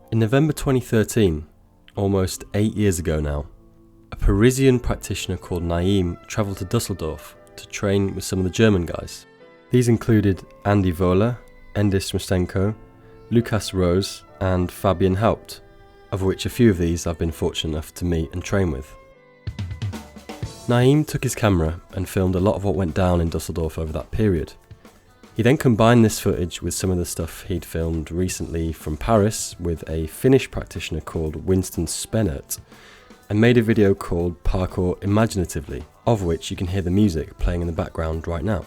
In November 2013, almost 8 years ago now, a Parisian practitioner called Naïm travelled to Dusseldorf to train with some of the German guys. These included Andy Voller, Endis Mustenko, Lukas Rose and Fabian Haupt, of which a few of these I've been fortunate enough to meet and train with. Naïm took his camera and filmed a lot of what went down in Dusseldorf over that period. He then combined this footage with some of the stuff he'd filmed recently from Paris with a Finnish practitioner called Winston Spennert, and made a video called Parkour Imaginatively, of which you can hear the music playing in the background right now.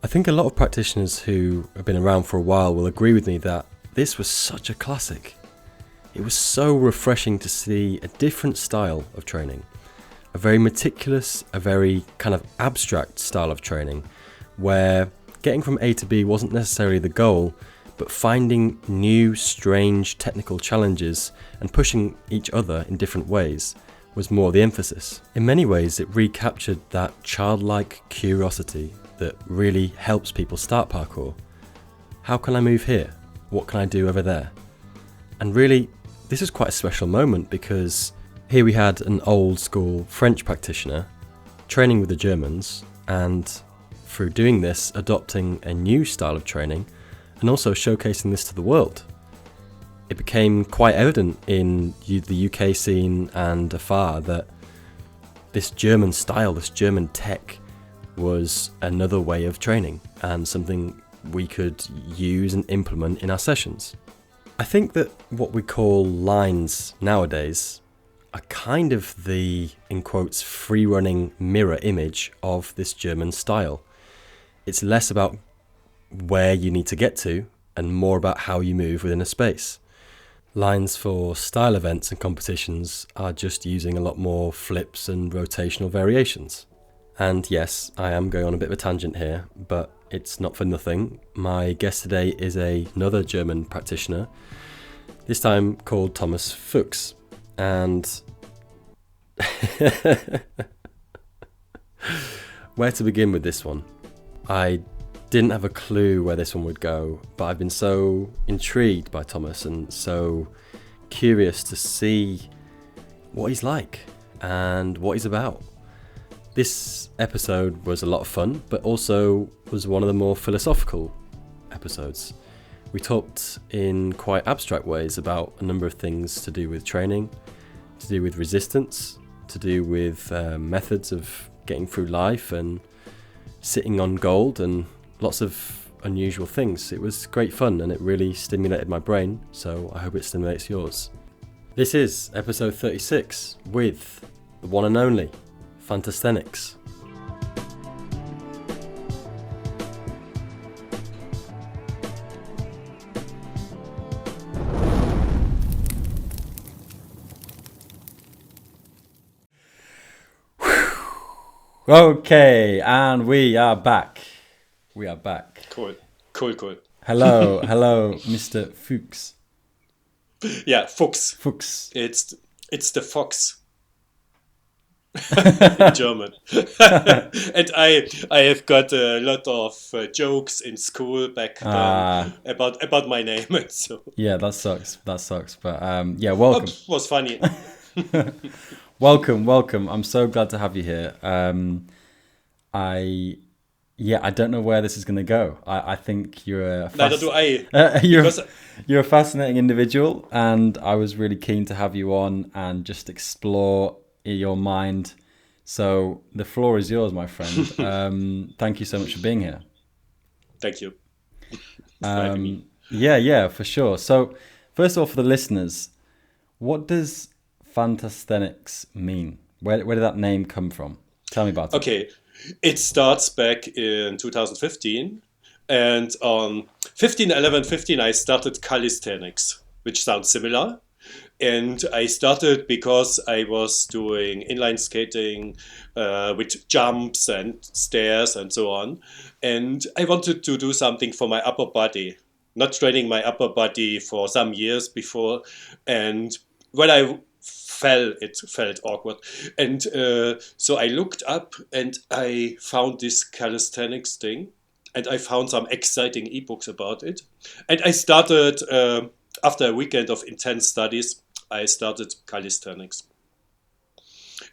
I think a lot of practitioners who have been around for a while will agree with me that this was such a classic. It was so refreshing to see a different style of training, a very meticulous, a very kind of abstract style of training, where getting from A to B wasn't necessarily the goal, but finding new, strange technical challenges and pushing each other in different ways was more the emphasis. In many ways, it recaptured that childlike curiosity that really helps people start parkour. How can I move here? What can I do over there? And really, this is quite a special moment because here we had an old school French practitioner training with the Germans, and through doing this, adopting a new style of training and also showcasing this to the world. It became quite evident in the UK scene and afar that this German style, this German tech, was another way of training and something we could use and implement in our sessions. I think that what we call lines nowadays are kind of the, in quotes, free-running mirror image of this German style. It's less about where you need to get to and more about how you move within a space. Lines for style events and competitions are just using a lot more flips and rotational variations. And yes, I am going on a bit of a tangent here, but it's not for nothing. My guest today is another German practitioner, this time called Thomas Fuchs. And where to begin with this one? I didn't have a clue where this one would go, but I've been so intrigued by Thomas and so curious to see what he's like and what he's about. This episode was a lot of fun, but also was one of the more philosophical episodes. We talked in quite abstract ways about a number of things to do with training, to do with resistance, to do with methods of getting through life and sitting on gold and lots of unusual things. It was great fun and it really stimulated my brain, so I hope it stimulates yours. This is episode 36 with the one and only Fantasthenics. Okay, and we are back. We are back. Cool. Hello, Mr. Fuchs. Yeah, Fuchs. Fuchs. It's the fox in German. And I have got a lot of jokes in school back then about my name and so. Yeah, that sucks. But yeah, welcome. It was funny. Welcome. I'm so glad to have you here. I don't know where this is going to go. I think you're Neither do I. You're a fascinating individual, and I was really keen to have you on and just explore your mind. So the floor is yours, my friend. Thank you so much for being here. Thank you. Yeah, for sure. So first of all, for the listeners, what does Fantasthenics mean? Where did that name come from? Tell me about it. Okay, it starts back in 2015, and on 15/11/15 I started calisthenics, which sounds similar. And I started because I was doing inline skating with jumps and stairs and so on. And I wanted to do something for my upper body, not training my upper body for some years before. And when I fell, it felt awkward. And so I looked up and I found this calisthenics thing. And I found some exciting ebooks about it. And I started after a weekend of intense studies, I started calisthenics.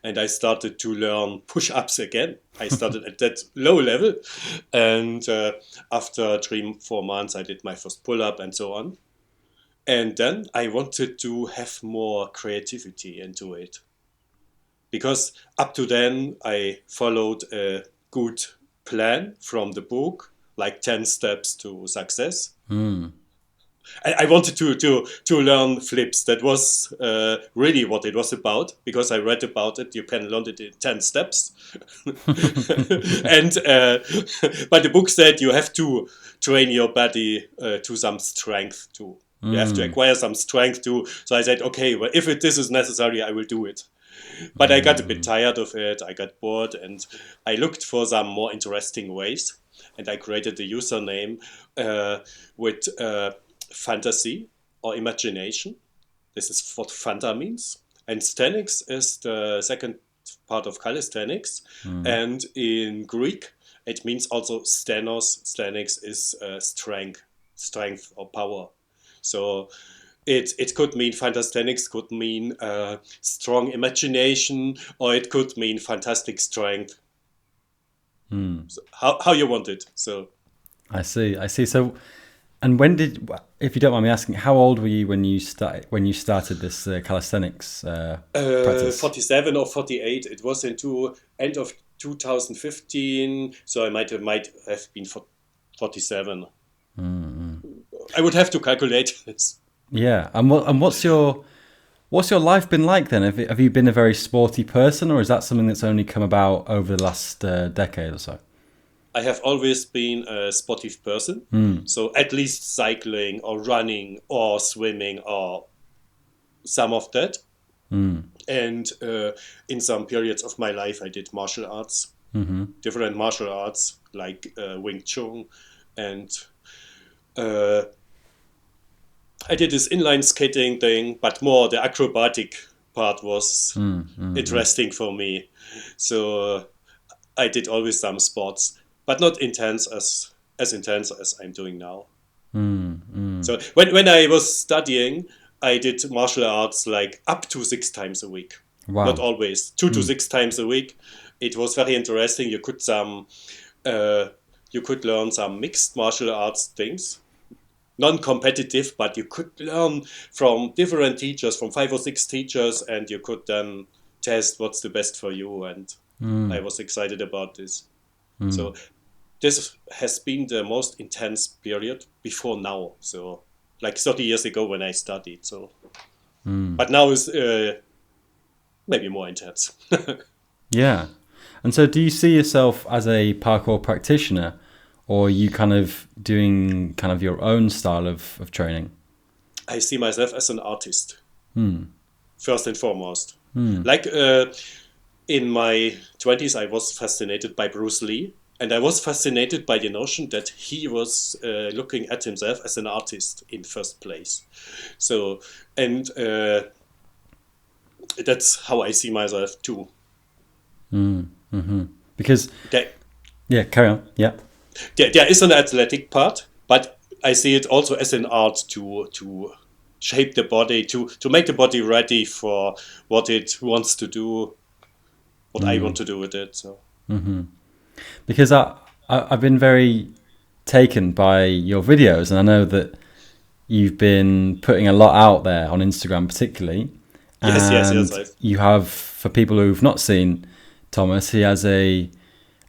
And I started to learn push-ups again. I started at that low level. And after 3-4 months, I did my first pull-up and so on. And then I wanted to have more creativity into it. Because up to then, I followed a good plan from the book, like 10 steps to success. I wanted to learn flips. That was really what it was about, because I read about it. You can learn it in 10 steps. And but the book said you have to train your body to some strength too. You have to acquire some strength too. So I said, okay, well, if this is necessary, I will do it. But I got a bit tired of it. I got bored, and I looked for some more interesting ways. And I created a username with fantasy or imagination. This is what Fanta means. And sthenics is the second part of calisthenics. And in Greek, it means also stenos. Sthenics is strength or power. So it could mean Fantasthenics, could mean strong imagination, or it could mean fantastic strength. So how you want it. So I see. So, and when did, if you don't mind me asking, how old were you when you started this calisthenics practice? 47 or 48. It was into end of 2015. So I might have been 47. I would have to calculate this. Yeah, and what's your life been like then? Have you been a very sporty person, or is that something that's only come about over the last decade or so? I have always been a sportive person, so at least cycling or running or swimming or some of that. And in some periods of my life, I did martial arts, different martial arts like Wing Chun, and I did this inline skating thing, but more the acrobatic part was interesting for me. So I did always some sports, but not intense as intense as I'm doing now. So when I was studying, I did martial arts like up to 6 times a week. Wow. Not always, 2 to 6 times a week. It was very interesting. You could learn some mixed martial arts things. Non-competitive, but you could learn from different teachers, from 5 or 6 teachers, and you could then test what's the best for you. And I was excited about this. So this has been the most intense period before now. So like 30 years ago when I studied. So, but now is maybe more intense. Yeah. And so do you see yourself as a parkour practitioner, or are you kind of doing kind of your own style of training? I see myself as an artist, first and foremost. Like in my 20s, I was fascinated by Bruce Lee. And I was fascinated by the notion that he was looking at himself as an artist in first place. So, and that's how I see myself too. Because, yeah, carry on, yeah. There is an athletic part, but I see it also as an art to shape the body, to make the body ready for what it wants to do, what I want to do with it. So. Because I've been very taken by your videos, and I know that you've been putting a lot out there on Instagram particularly. Yes. You have, for people who've not seen Thomas, he has a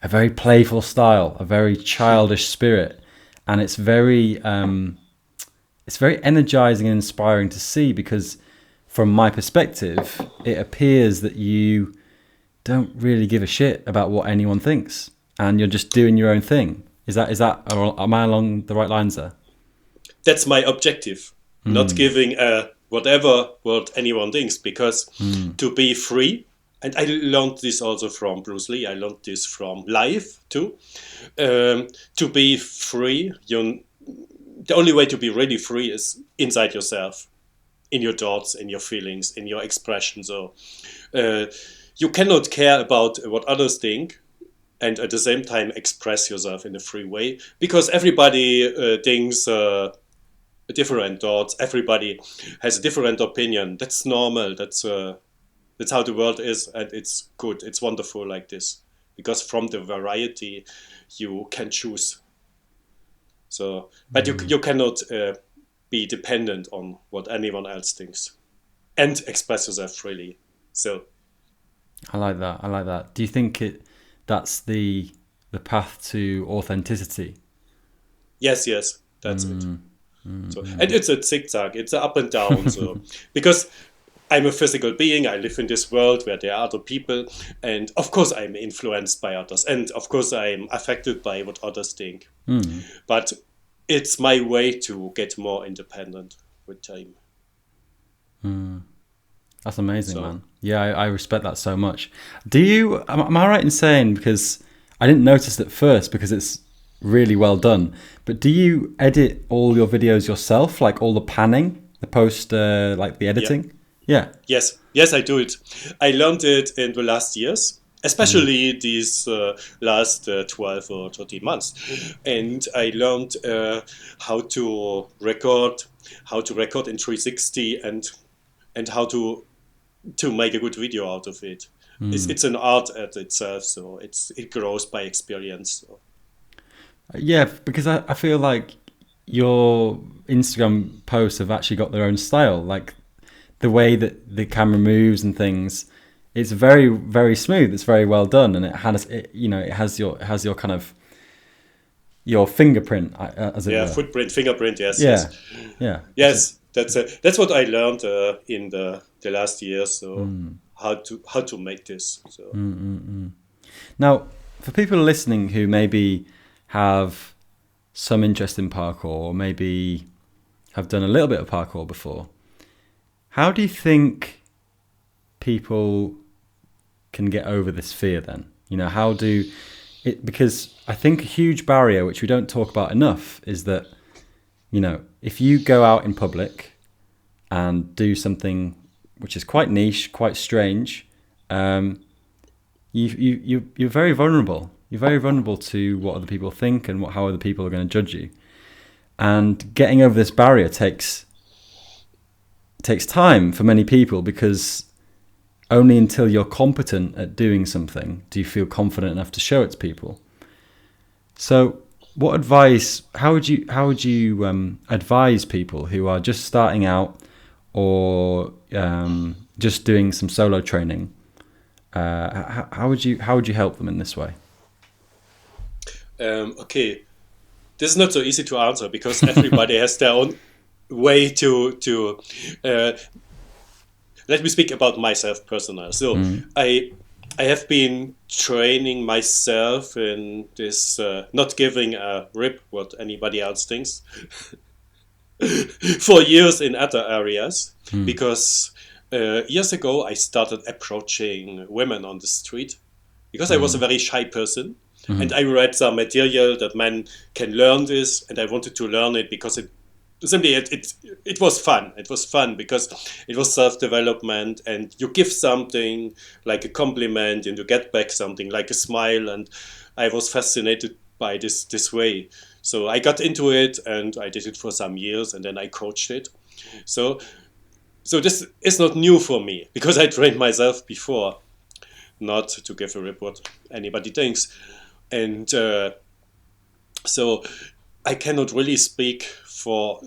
very playful style, a very childish spirit, and it's very energizing and inspiring to see, because from my perspective, it appears that you don't really give a shit about what anyone thinks, and you're just doing your own thing. Is that or am I along the right lines there? That's my objective, not giving whatever what anyone thinks, because to be free, and I learned this also from Bruce Lee, I learned this from life too, to be free, the only way to be really free is inside yourself, in your thoughts, in your feelings, in your expression. So you cannot care about what others think and at the same time express yourself in a free way, because everybody thinks different thoughts. Everybody has a different opinion. That's normal. That's how the world is, and it's good. It's wonderful like this, because from the variety, you can choose. So, but you cannot be dependent on what anyone else thinks, and express yourself freely. So, I like that. I like that. Do you think that's the path to authenticity? yes, that's it. So, and it's a zigzag. It's a up and down. So, because I'm a physical being, I live in this world where there are other people, and of course I'm influenced by others, and of course I'm affected by what others think. But it's my way to get more independent with time. That's amazing, man. Yeah, I respect that so much. Do you, am I right in saying, because I didn't notice it first because it's really well done, but do you edit all your videos yourself, like all the panning, the post, like the editing? Yeah. Yes, I do it. I learned it in the last years, especially these last 12 or 13 months. And I learned how to record in 360, and how to make a good video out of it. It's an art at itself, so it grows by experience. So. Yeah, because I feel like your Instagram posts have actually got their own style, like the way that the camera moves and things. It's very, very smooth. It's very well done, and it has your kind of your fingerprint, as it were. Footprint, fingerprint. Yes. Yes. That's what I learned in the last year. So how to make this. So. Now, for people listening who maybe have some interest in parkour, or maybe have done a little bit of parkour before, how do you think people can get over this fear then? How do it, because I think a huge barrier, which we don't talk about enough, is that, if you go out in public and do something which is quite niche, quite strange, you're very vulnerable. You're very vulnerable to what other people think and how other people are going to judge you. And getting over this barrier takes time for many people, because only until you're competent at doing something do you feel confident enough to show it to people. So what advice, how would you advise people who are just starting out, or just doing some solo training? How would you help them in this way? Okay, this is not so easy to answer, because everybody has their own way to let me speak about myself personally. So I have been training myself in this not giving a rip what anybody else thinks for years in other areas, because years ago I started approaching women on the street, because I was a very shy person. And I read some material that men can learn this, and I wanted to learn it because it was fun. It was fun because it was self-development, and you give something like a compliment and you get back something like a smile, and I was fascinated by this way. So I got into it, and I did it for some years, and then I coached it. So this is not new for me, because I trained myself before, not to give a rip what anybody thinks. And so I cannot really speak for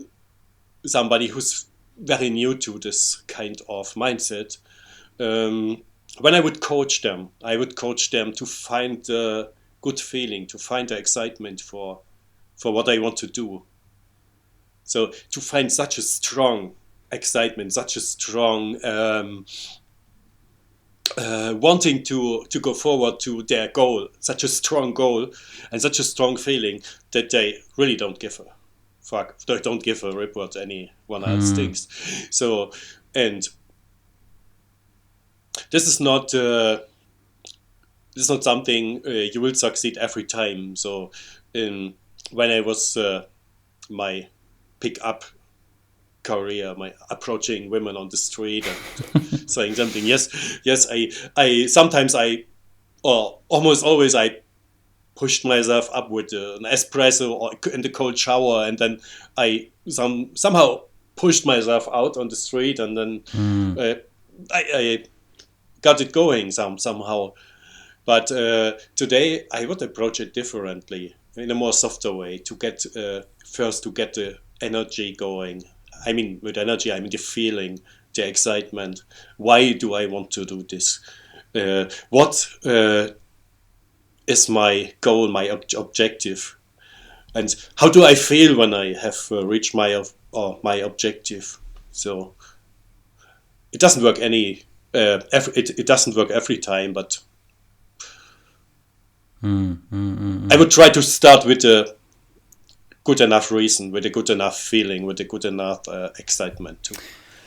somebody who's very new to this kind of mindset. When I would coach them to find the good feeling, to find the excitement for what I want to do. So to find such a strong excitement, such a strong wanting to go forward to their goal, such a strong goal and such a strong feeling that they really don't give a fuck. They don't give a rip what anyone else thinks. So, and this is not something you will succeed every time. So, when I was my pick-up career, my approaching women on the street and saying something. Yes, I sometimes or almost always I pushed myself up with an espresso or in the cold shower, and then I somehow pushed myself out on the street, and then I got it going somehow. But today I would approach it differently, in a more softer way, to get first to get the energy going. I mean, with energy, I mean the feeling, the excitement. Why do I want to do this? What is my goal, my objective? And how do I feel when I have reached my objective? So it doesn't work it doesn't work every time, but I would try to start with a good enough reason, with a good enough feeling, with a good enough excitement too.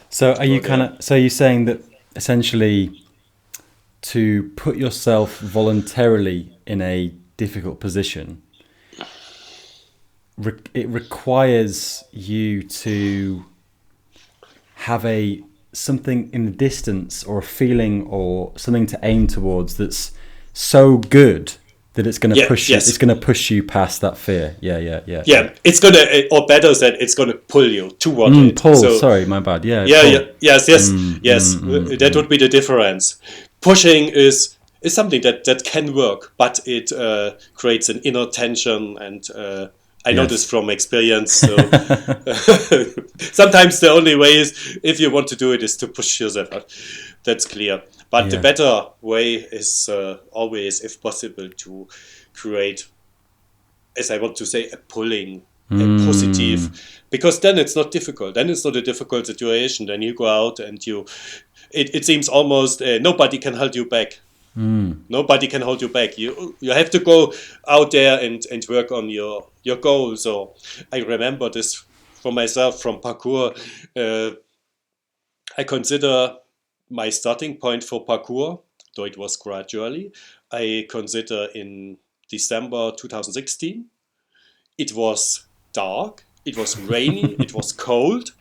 So are you so you're saying that essentially to put yourself voluntarily in a difficult position, it requires you to have something in the distance, or a feeling, or something to aim towards that's so good that it's going to push you. It's going to push you past that fear. Yeah. It's going to, or better said, it's going to pull you toward it. Pull. Sorry, my bad. Yes. That would be the difference. Pushing is something that can work, but it creates an inner tension, and I know this from experience. So sometimes the only way is, if you want to do it, is to push yourself out. That's clear. But the better way is always, if possible, to create, as I want to say, a pulling, a positive, because then it's not difficult. Then it's not a difficult situation. Then you go out and it seems almost nobody can hold you back. Nobody can hold you back. You have to go out there and work on your goal. So I remember this for myself from parkour. I consider my starting point for parkour, though it was gradually, I consider in December 2016. It was dark, it was rainy, it was cold,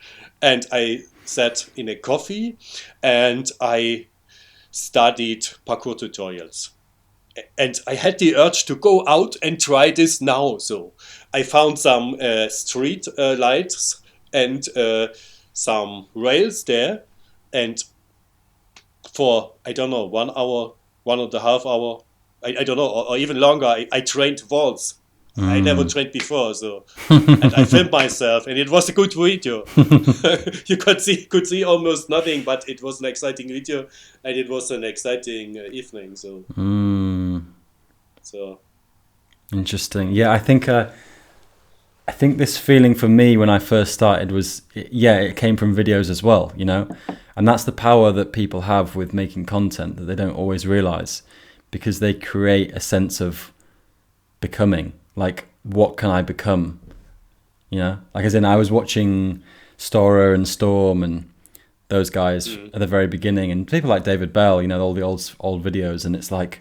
and I sat in a coffee and I studied parkour tutorials. And I had the urge to go out and try this now. So I found some street lights and some rails there, and for, I don't know, 1 hour, 1.5 hours, I don't know, or even longer, I trained walls. I never trained before, so and I filmed myself, and it was a good video. You could see almost nothing, but it was an exciting video, and it was an exciting evening. So, so interesting. Yeah, I think this feeling for me when I first started was, it came from videos as well, and that's the power that people have with making content that they don't always realize, because they create a sense of becoming. Like, what can I become? Like, as in, I was watching Storer and Storm and those guys at the very beginning, and people like David Bell, all the old videos, and it's like,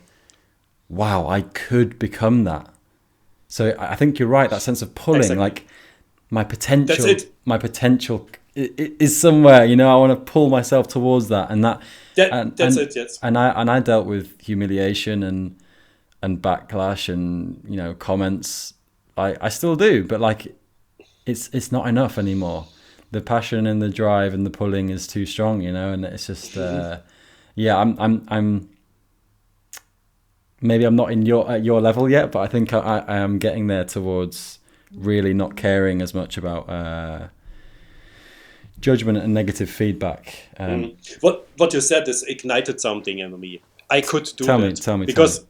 wow, I could become that. So I think you're right. That sense of pulling, exactly. Like my potential is somewhere. I want to pull myself towards that, and that's it. Yes. And I dealt with humiliation and backlash and comments. I still do, but like it's not enough anymore. The passion and the drive and the pulling is too strong, and it's just I'm maybe I'm not at your level yet, but I think I am getting there towards really not caring as much about judgment and negative feedback. What you said is ignited something in me. I could do that. Tell me. Because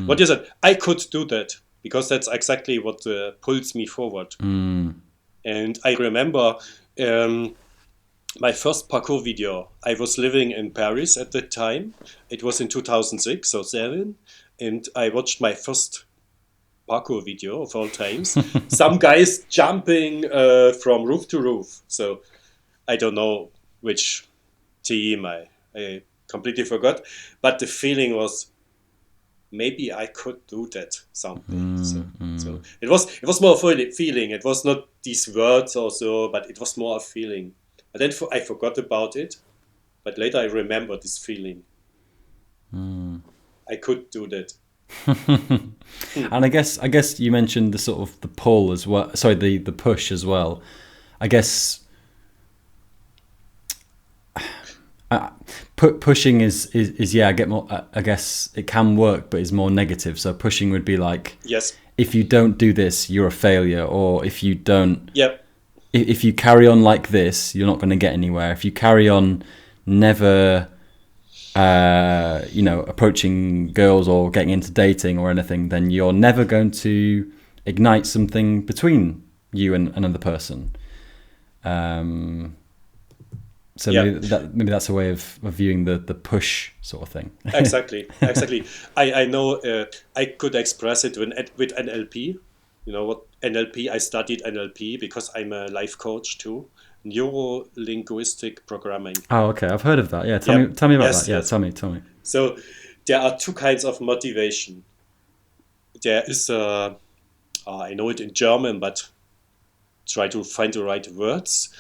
what you said, I could do that, because that's exactly what pulls me forward. And I remember my first parkour video. I was living in Paris at that time. It was in 2006 or 2007. And I watched my first parkour video of all times. Some guys jumping from roof to roof. So I don't know which team, I completely forgot. But the feeling was, maybe I could do that someday. So it was more a feeling. It was not these words or so, but it was more a feeling. And then I forgot about it. But later I remember this feeling. I could do that. And I guess you mentioned the sort of the pull as well. Sorry, the push as well. I guess pushing is yeah. I get more. I guess it can work, but is more negative. So pushing would be like, Yes. if you don't do this, you're a failure, or if you don't. Yep. If you carry on like this, you're not going to get anywhere. If you carry on, never, approaching girls or getting into dating or anything, then you're never going to ignite something between you and another person. So maybe that's a way of viewing the push sort of thing. Exactly. I know I could express it with NLP. You know what NLP? I studied NLP because I'm a life coach too. Neuro Linguistic programming. Oh, okay. I've heard of that. Yeah, tell me about that. Yeah, yes. Tell me. So there are two kinds of motivation. There is I know it in German, but try to find the right words.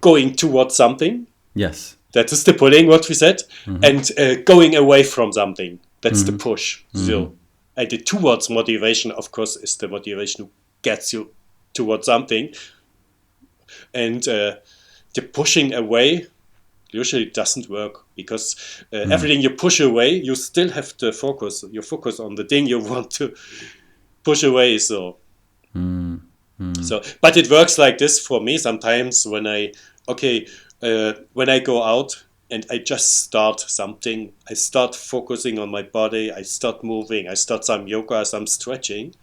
Going towards something. Yes. That is the pulling, what we said. Mm-hmm. And going away from something. That's the push. Mm-hmm. So, and the towards motivation, of course, is the motivation who gets you towards something. And the pushing away usually doesn't work because everything you push away, you still have to focus. You focus on the thing you want to push away. So, but it works like this for me sometimes when I go out and I just start something, I start focusing on my body, I start moving, I start some yoga, some stretching,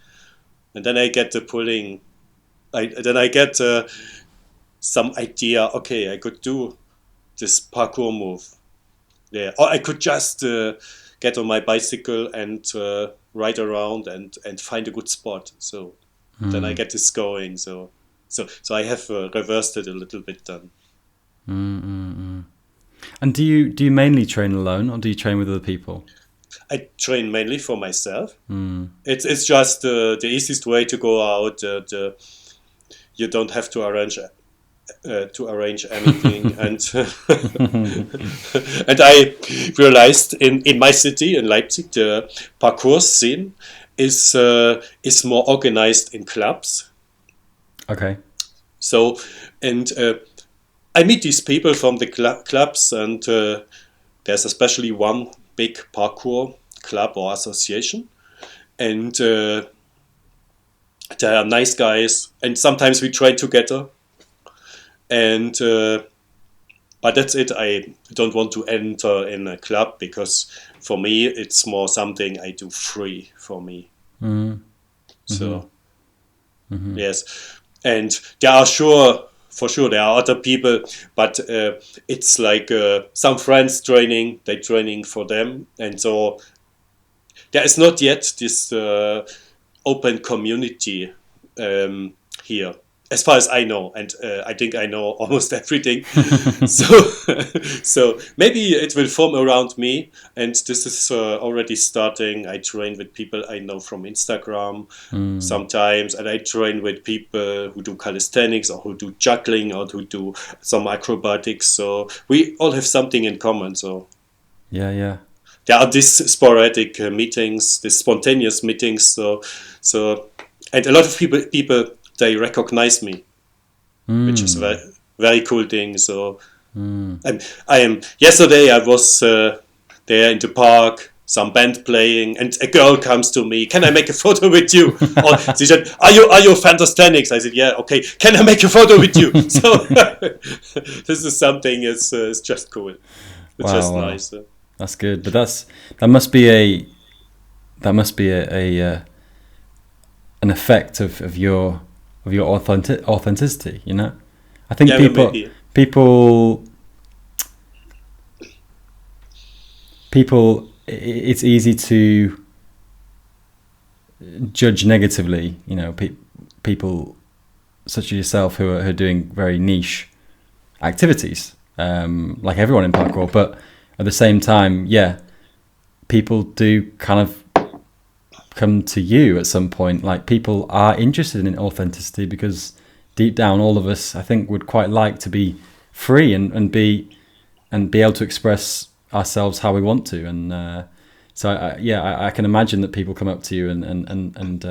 and then I get the pulling. Then I get some idea. Okay, I could do this parkour move. Yeah, or I could just get on my bicycle and ride around and find a good spot. So then I get this going. So I have reversed it a little bit then. And do you mainly train alone, or do you train with other people? I train mainly for myself. It's just the easiest way to go out. You don't have to arrange anything, and and I realized in my city in Leipzig the parkour scene is more organized in clubs. Okay. So I meet these people from the clubs, and there's especially one big parkour club or association, and they are nice guys, and sometimes we train together, and but that's it. I don't want to enter in a club because for me it's more something I do free for me. So yes, and there are for sure there are other people, but it's like some friends training for them, and so there is not yet this open community here, as far as I know, and I think I know almost everything. so maybe it will form around me, and this is already starting. I train with people I know from Instagram sometimes, and I train with people who do calisthenics or who do juggling or who do some acrobatics. So we all have something in common. So yeah. There are these sporadic meetings, these spontaneous meetings. So and a lot of people they recognize me, which is a very, very cool thing. So, and yesterday I was there in the park, some band playing, and a girl comes to me. Can I make a photo with you? Or she said, "Are you Fantasthenics?" I said, "Yeah, okay. Can I make a photo with you?" So this is something. It's just cool. It's just nice. That's good, but that must be an effect of your authenticity, you know. I think people it's easy to judge negatively, you know, people such as yourself who are doing very niche activities, like everyone in parkour, but at the same time, people do kind of come to you at some point. Like, people are interested in authenticity because deep down, all of us, I think, would quite like to be free and be able to express ourselves how we want to. And So I can imagine that people come up to you and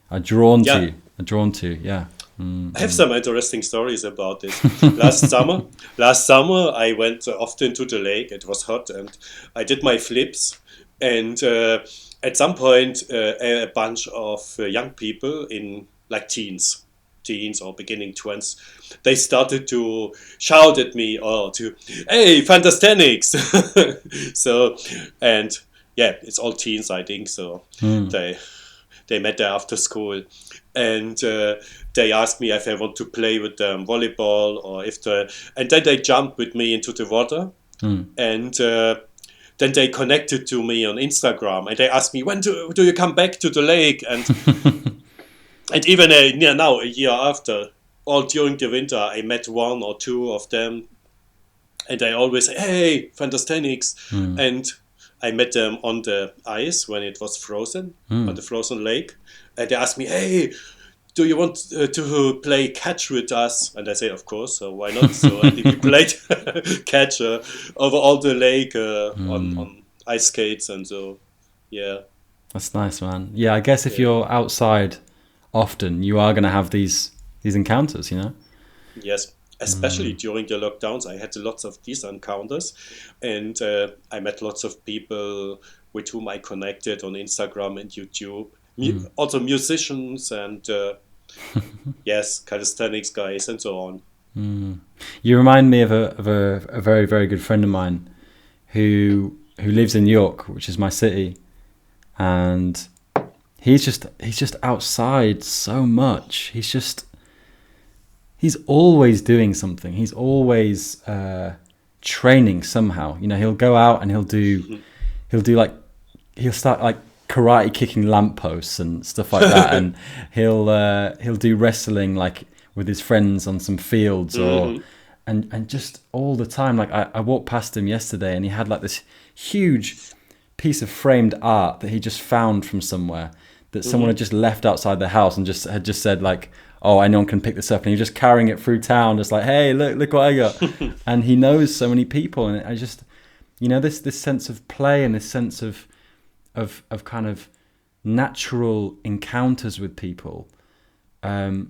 are drawn to you. Are drawn to, yeah. I have some interesting stories about this. Last summer, I went often to the lake. It was hot, and I did my flips. And at some point, a bunch of young people in like teens or beginning 20s, they started to shout at me or to, "Hey, Fantasthenics!" So, and yeah, it's all teens, I think. So they met there after school, and they asked me if I want to play with them volleyball or and then they jumped with me into the water, and then they connected to me on Instagram, and they asked me, when do you come back to the lake? And and even now, a year after, all during the winter, I met one or two of them, and they always say, "Hey, Fantasthenics," and I met them on the ice when it was frozen, on the frozen lake. And they asked me, "Hey, do you want to play catch with us?" And I say, "Of course, so why not?" So I think we played catch over all the lake on ice skates. And so, yeah. That's nice, man. Yeah, I guess if you're outside often, you are going to have these encounters, you know? Yes. Especially during the lockdowns, I had lots of these encounters, and I met lots of people with whom I connected on Instagram and YouTube. Also musicians and yes, calisthenics guys and so on. You remind me of a very, very good friend of mine who lives in York, which is my city, and he's just outside so much. He's always doing something. He's always training somehow. You know, he'll go out and he'll start like karate kicking lampposts and stuff like that, and he'll do wrestling like with his friends on some fields and just all the time. Like I walked past him yesterday, and he had like this huge piece of framed art that he just found from somewhere that someone had just left outside their house and had just said like, "Oh, anyone can pick this up," and he's just carrying it through town, just like, "Hey, look what I got." And he knows so many people, and I just, you know, this sense of play and this sense of kind of natural encounters with people. I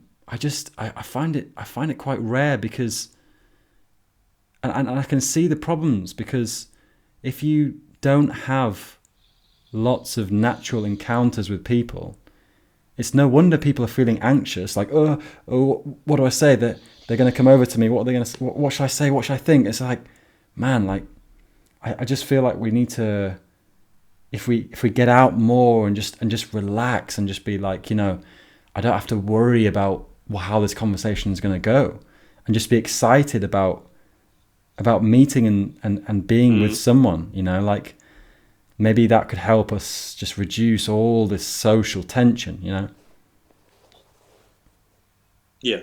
find it quite rare because, and I can see the problems, because if you don't have lots of natural encounters with people, it's no wonder people are feeling anxious. Like, oh, what do I say? That they're going to come over to me. What are they going to? What should I say? What should I think? It's like, man, like, I just feel like we need to, if we get out more and just relax and just be like, you know, I don't have to worry about how this conversation is going to go, and just be excited about meeting and being with someone, you know, like. Maybe that could help us just reduce all this social tension, you know? Yeah.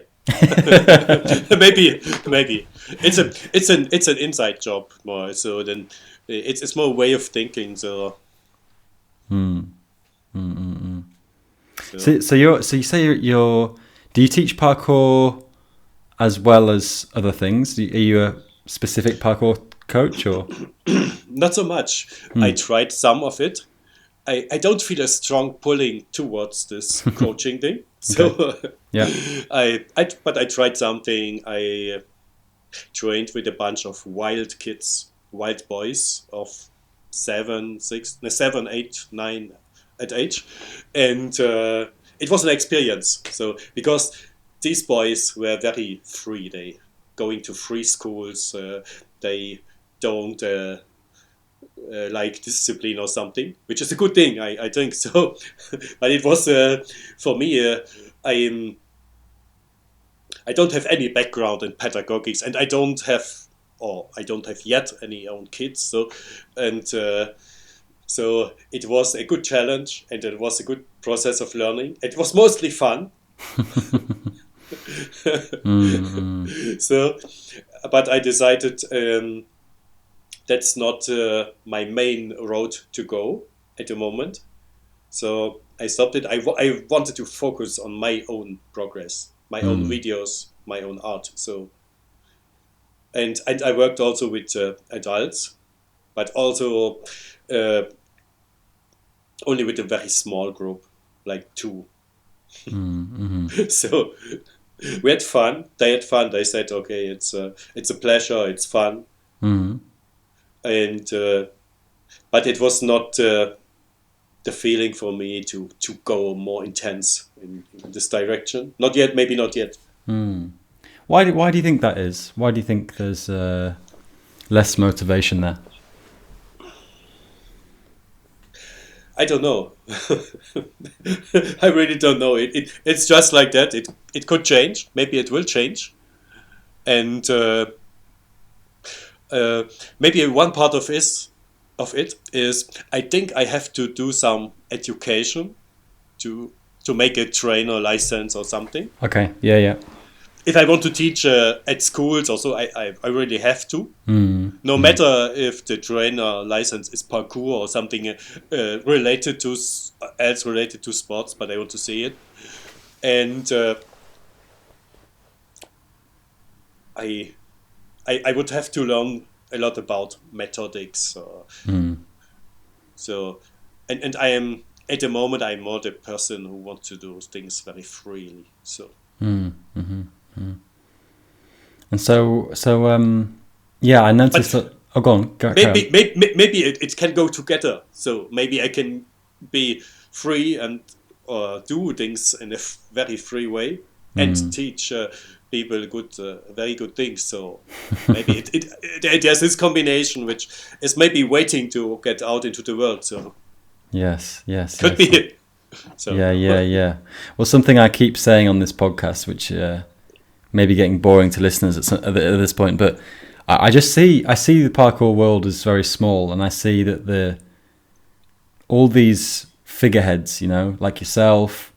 maybe it's an inside job more. So then it's more a way of thinking. So. So you say you're. Do you teach parkour as well as other things? Are you a specific parkour coach or? Not so much. I tried some of it. I don't feel a strong pulling towards this coaching thing. So yeah, but I tried something. I trained with a bunch of wild boys of 7, 8, 9 at age, and it was an experience. So because these boys were very free, they going to free schools. They don't like discipline or something, which is a good thing, I think so. But it was for me. I don't have any background in pedagogics, and I don't have yet any own kids. So so it was a good challenge, and it was a good process of learning. It was mostly fun. So, but I decided. That's not my main road to go at the moment. So I stopped it. I wanted to focus on my own progress, my own videos, my own art. So, and I worked also with adults, but also only with a very small group, like 2. So we had fun. They had fun. They said, "Okay, it's a pleasure. It's fun." And but it was not the feeling for me to go more intense in this direction. Not yet. Maybe not yet. Why do you think that is? Why do you think there's less motivation there? I don't know. I really don't know. It's just like that. It could change. Maybe it will change. And maybe one part of it is I think I have to do some education to make a trainer license or something. Okay. Yeah. If I want to teach at schools also, I really have to. No matter if the trainer license is parkour or something related to sports, but I want to see it. And I would have to learn a lot about methodics. So, and I am at the moment I'm more the person who wants to do things very freely. So. And so yeah, I noticed that. Oh, go on. Maybe it can go together. So maybe I can be free and do things in a very free way and teach people very good things. So maybe there's this combination which is maybe waiting to get out into the world. So yes, could be it. So, yeah. Well, something I keep saying on this podcast, which may be getting boring to listeners at this point, but I see the parkour world as very small, and I see that all these figureheads, like yourself,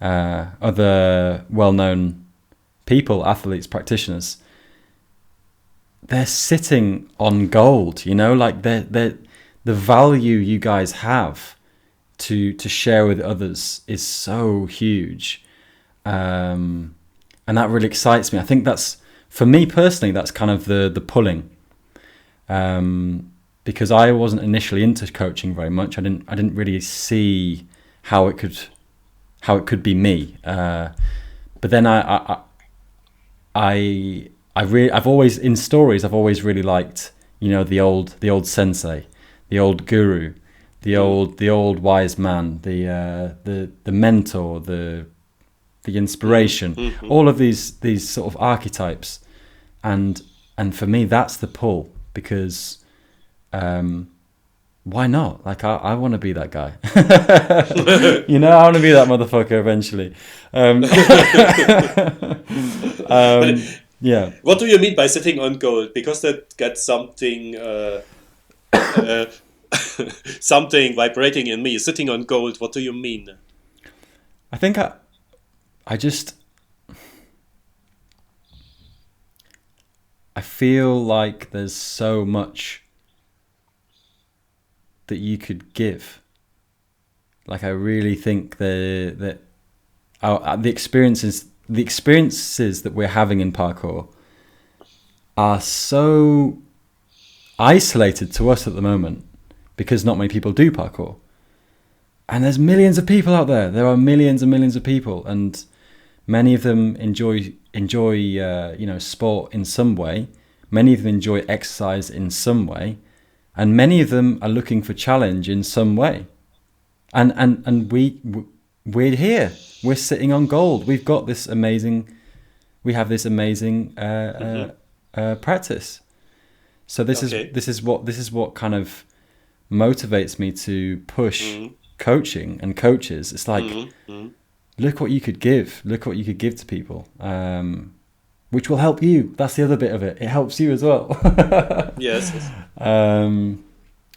other well-known people, athletes, practitioners, they're sitting on gold. Like the value you guys have to share with others is so huge, and that really excites me. I think that's, for me personally, that's kind of the pulling, because I wasn't initially into coaching very much. I didn't really see how it could be me, but then I've always, in stories, I've always really liked, the old sensei, the old guru, the old wise man, the mentor, the inspiration, all of these sort of archetypes, and for me that's the pull, because why not? Like I want to be that guy. I want to be that motherfucker eventually. Yeah. What do you mean by sitting on gold? Because that gets something something vibrating in me. Sitting on gold. What do you mean? I think I feel like there's so much that you could give. Like I really think that the experiences that we're having in parkour are so isolated to us at the moment, because not many people do parkour. And there's millions of people out there. There are millions and millions of people, and many of them enjoy sport in some way. Many of them enjoy exercise in some way, and many of them are looking for challenge in some way. And we're here. We're sitting on gold. We have this amazing practice. So this is what kind of motivates me to push coaching and coaches. It's like, look what you could give. Look what you could give to people, which will help you. That's the other bit of it. It helps you as well. Yes.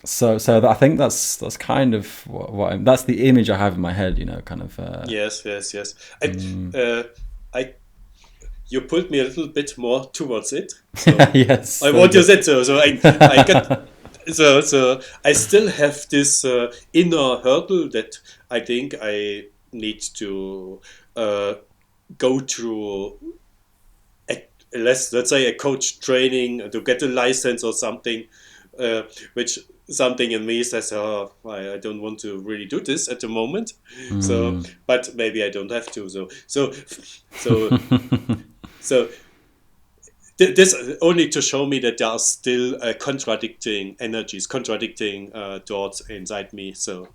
So that, I think that's kind of what that's the image I have in my head. Kind of. Yes. And, you pulled me a little bit more towards it. So yes. What you said. So I get. So I still have this inner hurdle that I think I need to go through. Let's say a coach training to get a license or something, which something in me says, "Oh, I don't want to really do this at the moment." So, but maybe I don't have to. So, so this only to show me that there are still contradicting energies, contradicting thoughts inside me. So.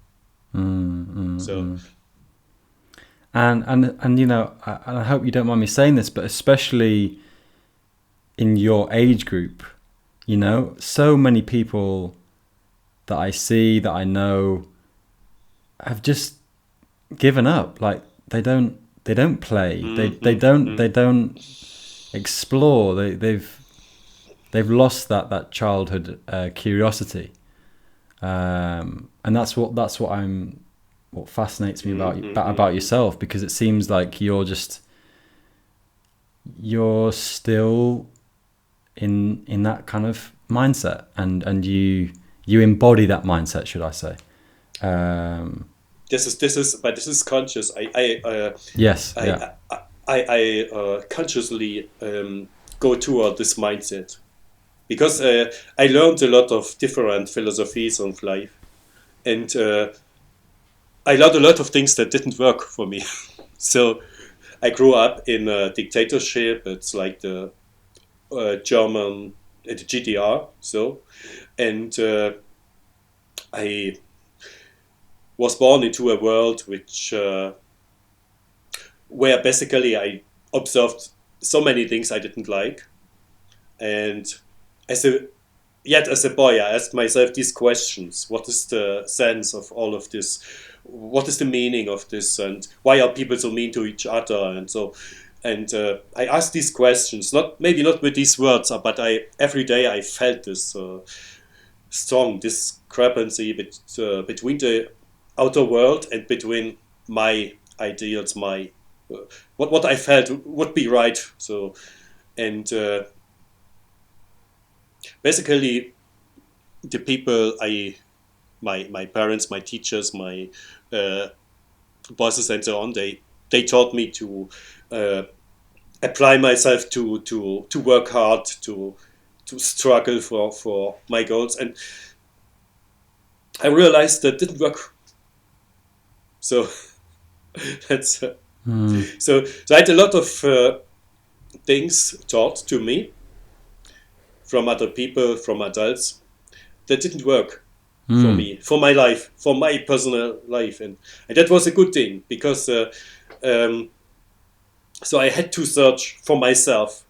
And you know, I hope you don't mind me saying this, but especially in your age group, you know, so many people that I see, that I know, have just given up. Like they don't play. They don't explore. They've lost that childhood curiosity, and that's what fascinates me about yourself, because it seems like you're still in that kind of mindset, and you embody that mindset, should I say? This is conscious. I consciously go toward this mindset because I learned a lot of different philosophies of life, and I learned a lot of things that didn't work for me. So I grew up in a dictatorship. It's like the German, the GDR. So, and I was born into a world where basically I observed so many things I didn't like, and as a boy, I asked myself these questions: what is the sense of all of this? What is the meaning of this? And why are people so mean to each other? And so, and I asked these questions, maybe not with these words, but every day I felt this strong discrepancy between the outer world and between my ideals, my what I felt would be right. So, and basically, the people my parents, my teachers, my bosses, and so on, they taught me to apply myself to work hard, to struggle for my goals, and I realized that didn't work. So that's so I had a lot of things taught to me from other people, from adults, that didn't work for me, for my life, for my personal life, and that was a good thing because so I had to search for myself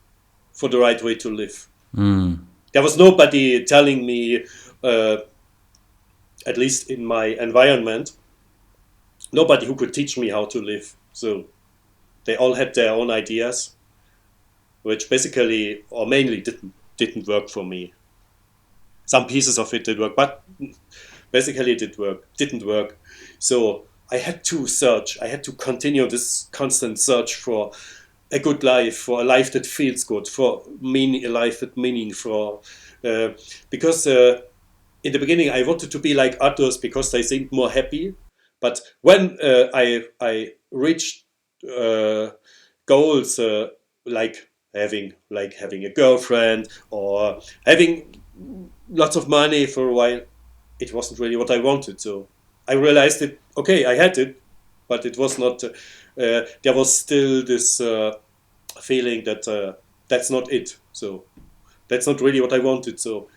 for the right way to live. There was nobody telling me, at least in my environment, nobody who could teach me how to live. So they all had their own ideas, which basically or mainly didn't work for me. Some pieces of it did work, but basically it didn't work. So I had to search. I had to continue this constant search for a good life, for a life that feels good, for a life with meaning. Because in the beginning I wanted to be like others because they seemed more happy. But when I reached goals like having a girlfriend or having lots of money for a while, it wasn't really what I wanted. So I realized that, okay, I had it, but it was not, there was still this feeling that that's not it. So that's not really what I wanted. So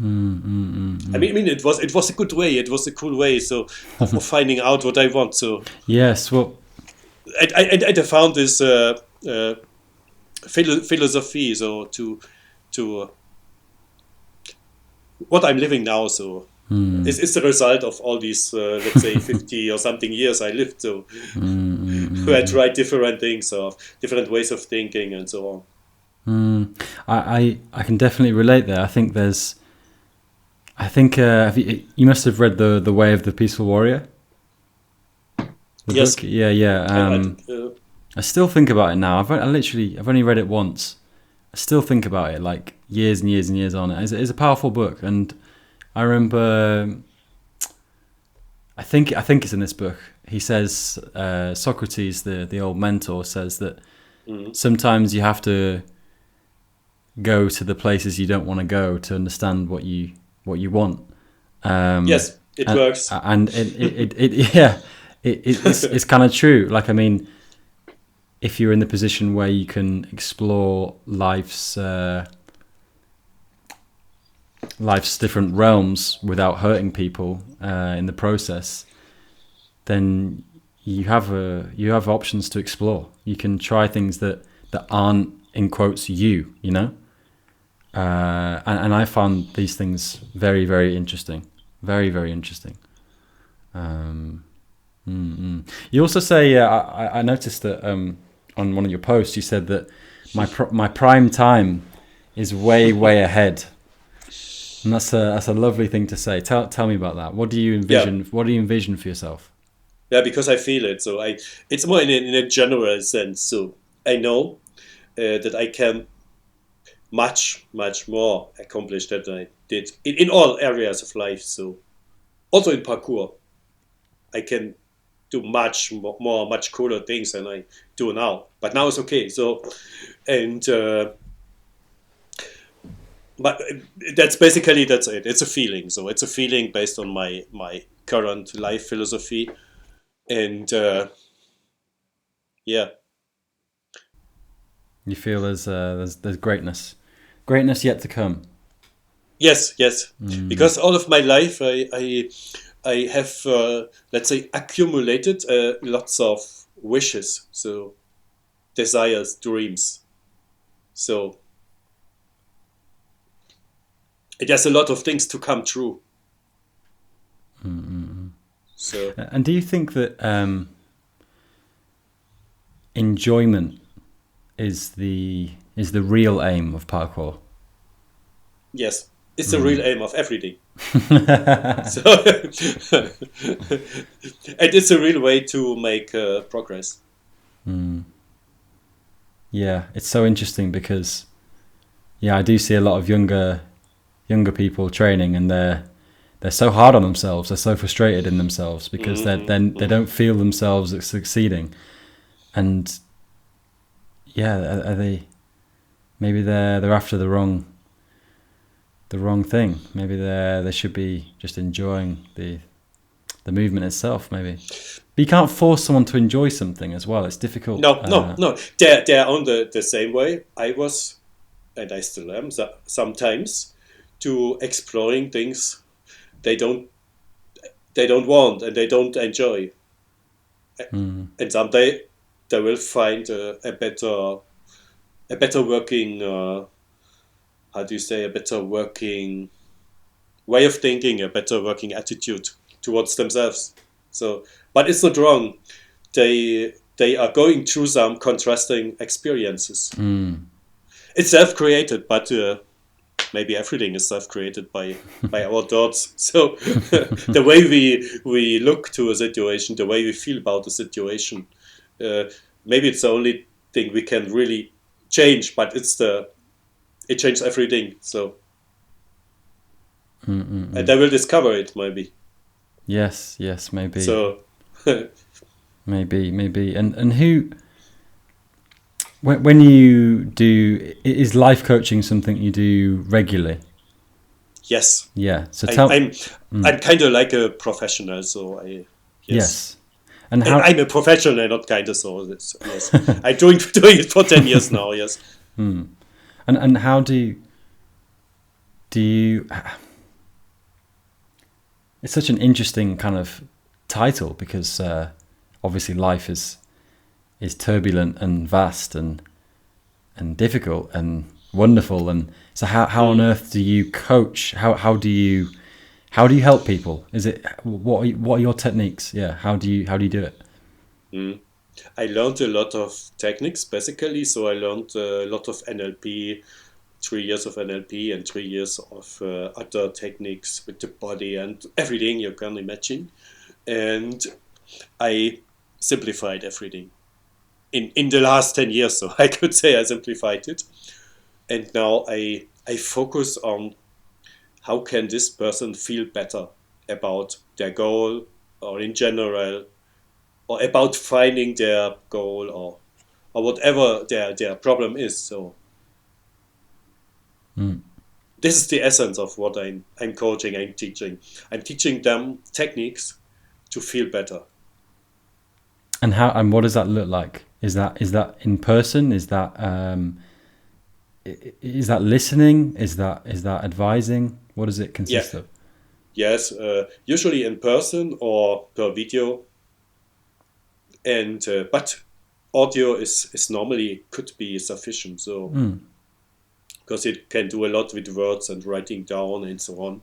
I mean, it was a good way. It was a cool way. So of finding out what I want. So yes, well, I found this philosophy. So to what I'm living now. So it's the result of all these let's say 50 or something years I lived. So where I tried different things, or different ways of thinking, and so on. I can definitely relate there. I think you must have read the Way of the Peaceful Warrior. Yes. Book? Yeah. I still think about it now. I've only read it once. I still think about it like years and years and years on. It's a powerful book, and I remember. I think it's in this book. He says Socrates, the old mentor, says that sometimes you have to go to the places you don't want to go to understand what you what you want. Yes, it works. And it's kind of true. Like, I mean, if you're in the position where you can explore life's different realms without hurting people in the process, then you have options to explore. You can try things that aren't, in quotes, you know. And I found these things very, very interesting. Very, very interesting. You also say, I noticed that on one of your posts, you said that my prime time is way, way ahead. And that's a lovely thing to say. Tell me about that. What do you envision? Yeah. What do you envision for yourself? Yeah, because I feel it. So it's more in a general sense. So I know that I can much, much more accomplish than I did in all areas of life. So also in parkour, I can do much more, much cooler things than I do now. But now it's okay. So, and but that's it. It's a feeling. So it's a feeling based on my current life philosophy, and yeah. You feel there's greatness yet to come. Yes, because all of my life I have let's say accumulated lots of wishes, so desires, dreams. So there's a lot of things to come true. So And do you think that enjoyment is the real aim of parkour? yes, it's the real aim of everything. So and it's a real way to make progress. Yeah, it's so interesting because I do see a lot of younger people training, and they're so hard on themselves. They're so frustrated in themselves because they don't feel themselves succeeding. And are they? Maybe they're after the wrong thing. Maybe they should be just enjoying the movement itself. Maybe, but you can't force someone to enjoy something as well. It's difficult. No. They're on the same way I was, and I still am sometimes, to exploring things they don't want and they don't enjoy. And someday they will find a better working how do you say, a better working way of thinking, a better working attitude towards themselves. So, but it's not wrong. They are going through some contrasting experiences. It's self-created, but maybe everything is self-created by our thoughts. So the way we look to a situation, the way we feel about the situation, maybe it's the only thing we can really change. But it changes everything. So and they will discover it maybe. Yes, maybe. So maybe. And who? When you do, is life coaching something you do regularly? Yes. Yeah. So I'm kind of like a professional. So yes. And how? I'm a professional, not kind of so. Yes. I'm doing it for 10 years now. Yes. And how do you? It's such an interesting kind of title because obviously life is turbulent and vast and difficult and wonderful, and so how on earth do you coach? How do you help people? Is it what are your techniques? Yeah, how do you do it? I learned a lot of techniques basically. So I learned a lot of NLP, 3 years of NLP and 3 years of other techniques with the body and everything you can imagine, and I simplified everything in the last 10 years. So I could say I simplified it, and now I focus on how can this person feel better about their goal, or in general, or about finding their goal, or whatever their problem is. So This is the essence of what I'm coaching, I'm teaching. I'm teaching them techniques to feel better. And what does that look like? Is that in person? Is that listening? Is that advising? What does it consist of? Yes, usually in person or per video. And but audio is normally could be sufficient. So because it can do a lot with words and writing down and so on.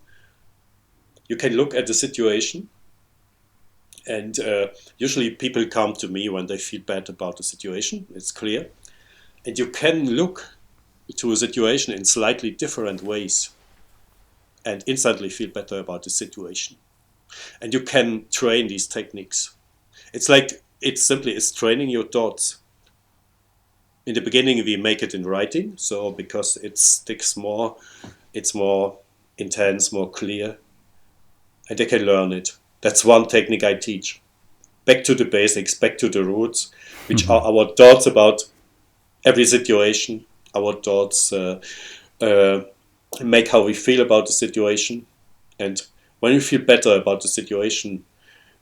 You can look at the situation. And usually people come to me when they feel bad about the situation, it's clear. And you can look to a situation in slightly different ways and instantly feel better about the situation. And you can train these techniques. It's training your thoughts. In the beginning, we make it in writing, so because it sticks more, it's more intense, more clear, and they can learn it. That's one technique I teach. Back to the basics, back to the roots, which are our thoughts about every situation. Our thoughts make how we feel about the situation. And when we feel better about the situation,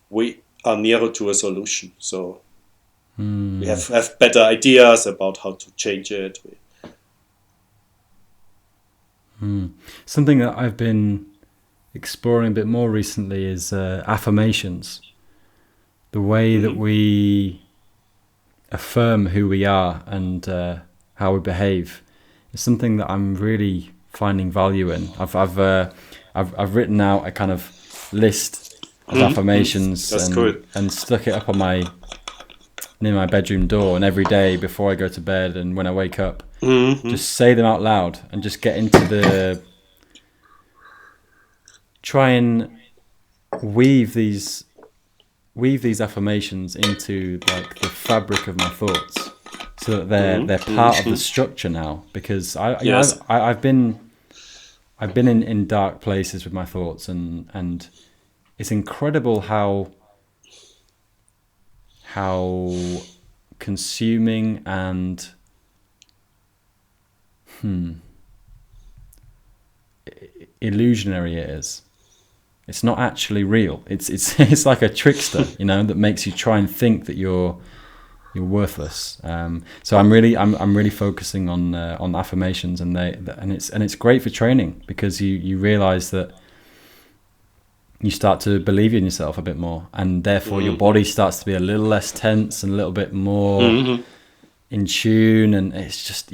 we are nearer to a solution. So we have better ideas about how to change it. Something that I've been exploring a bit more recently is affirmations. The way that we affirm who we are and how we behave is something that I'm really finding value in. I've written out a kind of list of affirmations and stuck it up on near my bedroom door, and every day before I go to bed and when I wake up, just say them out loud and just get into try and weave these affirmations into like the fabric of my thoughts, so that they're part of the structure now. Because I've been in dark places with my thoughts, and it's incredible how consuming and illusionary it is. It's not actually real. It's like a trickster, that makes you try and think that you're worthless. So I'm really focusing on affirmations, and it's great for training, because you realize that you start to believe in yourself a bit more, and therefore your body starts to be a little less tense and a little bit more in tune, and it's just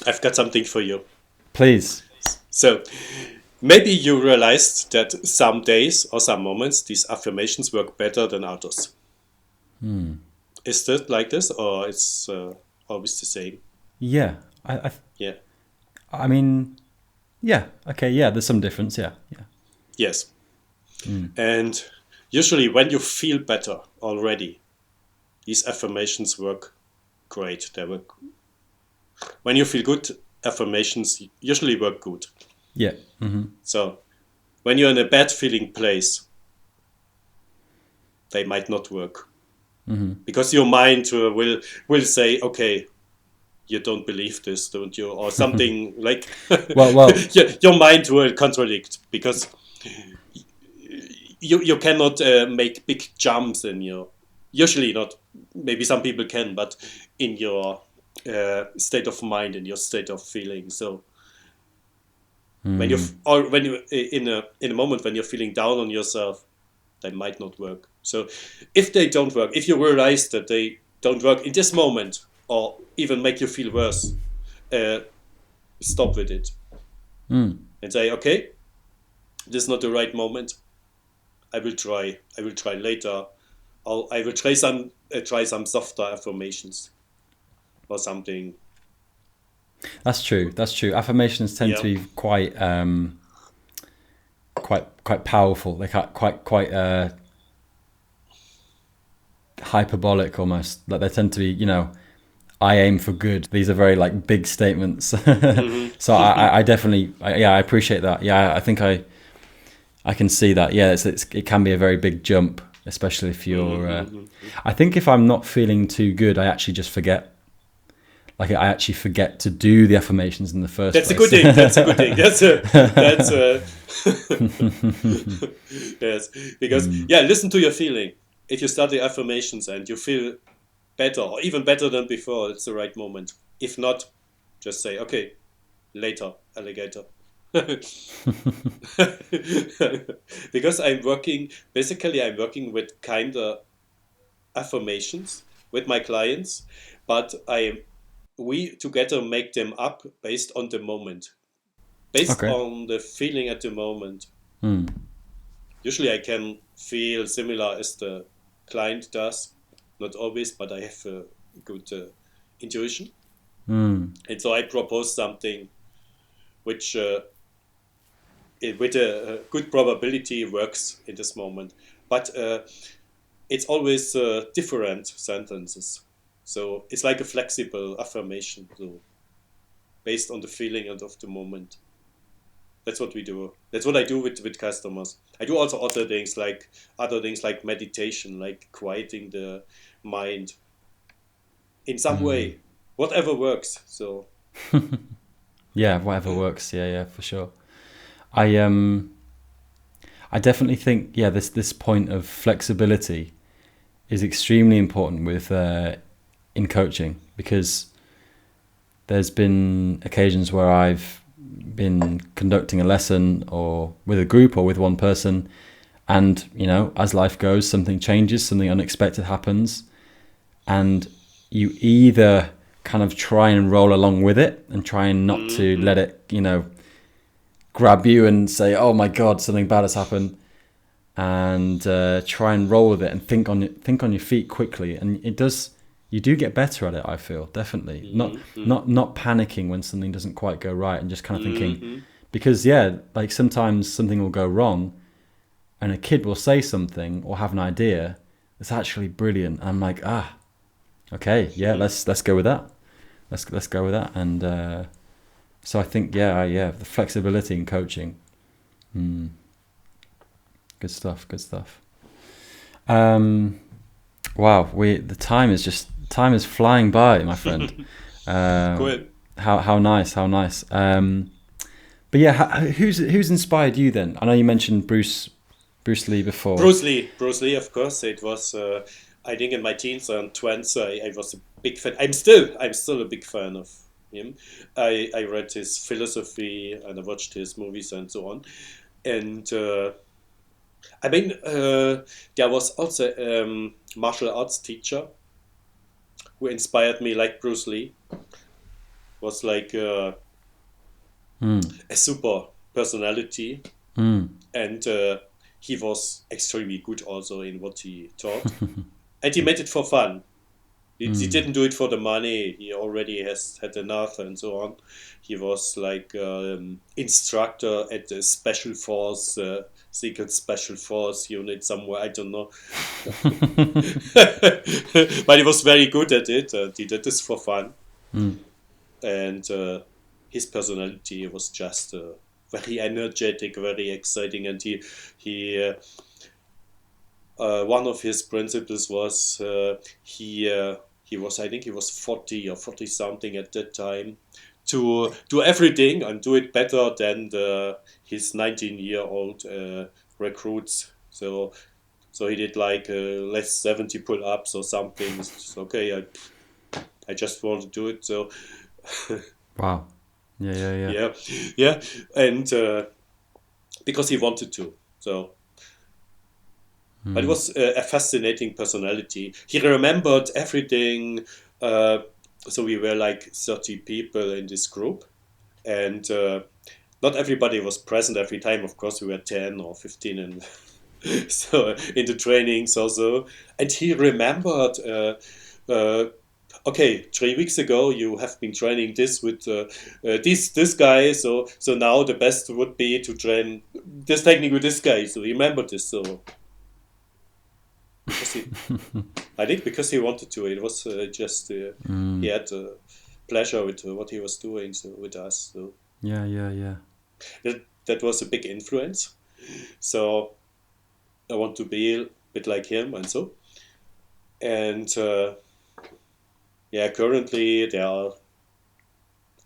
I've got something for you. Please. So maybe you realized that some days or some moments these affirmations work better than others. Is it like this, or it's always the same? Yeah. I mean, yeah. Okay. Yeah. There's some difference. Yeah. Yes. And usually when you feel better already, these affirmations work great. When you feel good, affirmations usually work good. Yeah. So when you're in a bad feeling place, they might not work. Because your mind will say, okay, you don't believe this, don't you? Or something like well your mind will contradict, because you cannot make big jumps in your, usually not, maybe some people can, but in your state of mind, in your state of feeling. So when you in a moment when you're feeling down on yourself, they might not work. So if they don't work, if you realize that they don't work in this moment, or even make you feel worse, stop with it and say, okay, this is not the right moment. I will try later. I will try some softer affirmations or something. That's true. Affirmations tend to be quite powerful. They quite hyperbolic almost. Like they tend to be, I aim for good. These are very like big statements. So I definitely, I appreciate that. Yeah, I think I can see that. Yeah, it can be a very big jump, especially if you're. I think if I'm not feeling too good, I actually just forget. Like I actually forget to do the affirmations in the first That's place. a good thing. That's a good thing. That's yes. Because listen to your feeling. If you start the affirmations and you feel better or even better than before, it's the right moment. If not, just say, okay, later, alligator. Because I'm working with kind of affirmations with my clients, but we together make them up based on the moment, based Okay. on the feeling at the moment. Mm. Usually I can feel similar as the client does, not always, but I have a good intuition. Mm. And so I propose something which with a good probability works in this moment. But it's always different sentences. So it's like a flexible affirmation, so based on the feeling and of the moment. That's what we do. That's what I do with customers. I do also other things like meditation, like quieting the mind in some way, whatever works. So Yeah, whatever works. Yeah, for sure. I definitely think this point of flexibility is extremely important with in coaching, because there's been occasions where I've been conducting a lesson or with a group or with one person, and as life goes, something changes, something unexpected happens, and you either kind of try and roll along with it and try and not to let it grab you and say, oh my god, something bad has happened, and try and roll with it and think on your feet quickly, and you do get better at it. I feel definitely not panicking when something doesn't quite go right, and just kind of thinking, because like sometimes something will go wrong and a kid will say something or have an idea that's actually brilliant, and I'm like, okay, let's go with that, let's go with that. And so I think the flexibility in coaching. Good stuff. Wow, the time is flying by, my friend. cool. How nice. But yeah, who's inspired you then? I know you mentioned Bruce Lee before. Bruce Lee, of course. It was, I think, in my teens and 20s, I was a big fan. I'm still a big fan of him. I read his philosophy and I watched his movies and so on. And I mean, there was also martial arts teacher who inspired me, like Bruce Lee. Was like a super personality, and he was extremely good also in what he taught, and he made it for fun. He didn't do it for the money. He already has had enough and so on. He was like instructor at the special force, secret special force unit somewhere. I don't know, but he was very good at it. And he did this for fun, and his personality was just very energetic, very exciting, and he one of his principles was he was, I think he was 40 or 40 something at that time, to do everything and do it better than his 19-year-old recruits. So he did like less 70 pull-ups or something. It's okay, I just want to do it. So Wow. Yeah. yeah, and because he wanted to. So. But it was a fascinating personality. He remembered everything. So we were like 30 people in this group, and not everybody was present every time. Of course, we were 10 or 15, and so in the trainings also. And he remembered. Okay, 3 weeks ago you have been training this with this guy. So now the best would be to train this technique with this guy. So he remembered this. So. I think because he wanted to. It was just he had pleasure with what he was doing, so with us. So Yeah. that was a big influence. So I want to be a bit like him and so. And currently there are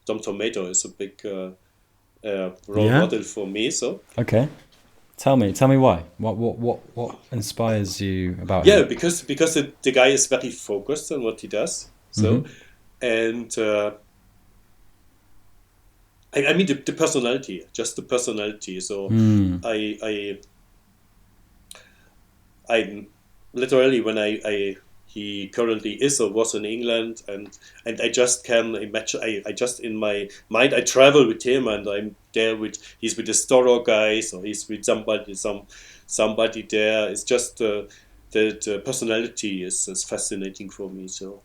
Dom Tomato is a big role model for me. So okay, tell me why. What inspires you about him? yeah, because the guy is very focused on what he does. So and I mean the personality, just the personality. So I literally when he currently is or was in England, and I just can imagine. I just in my mind I travel with him, and I'm there with he's with the Storo guys, or he's with somebody there. It's just the personality is fascinating for me. So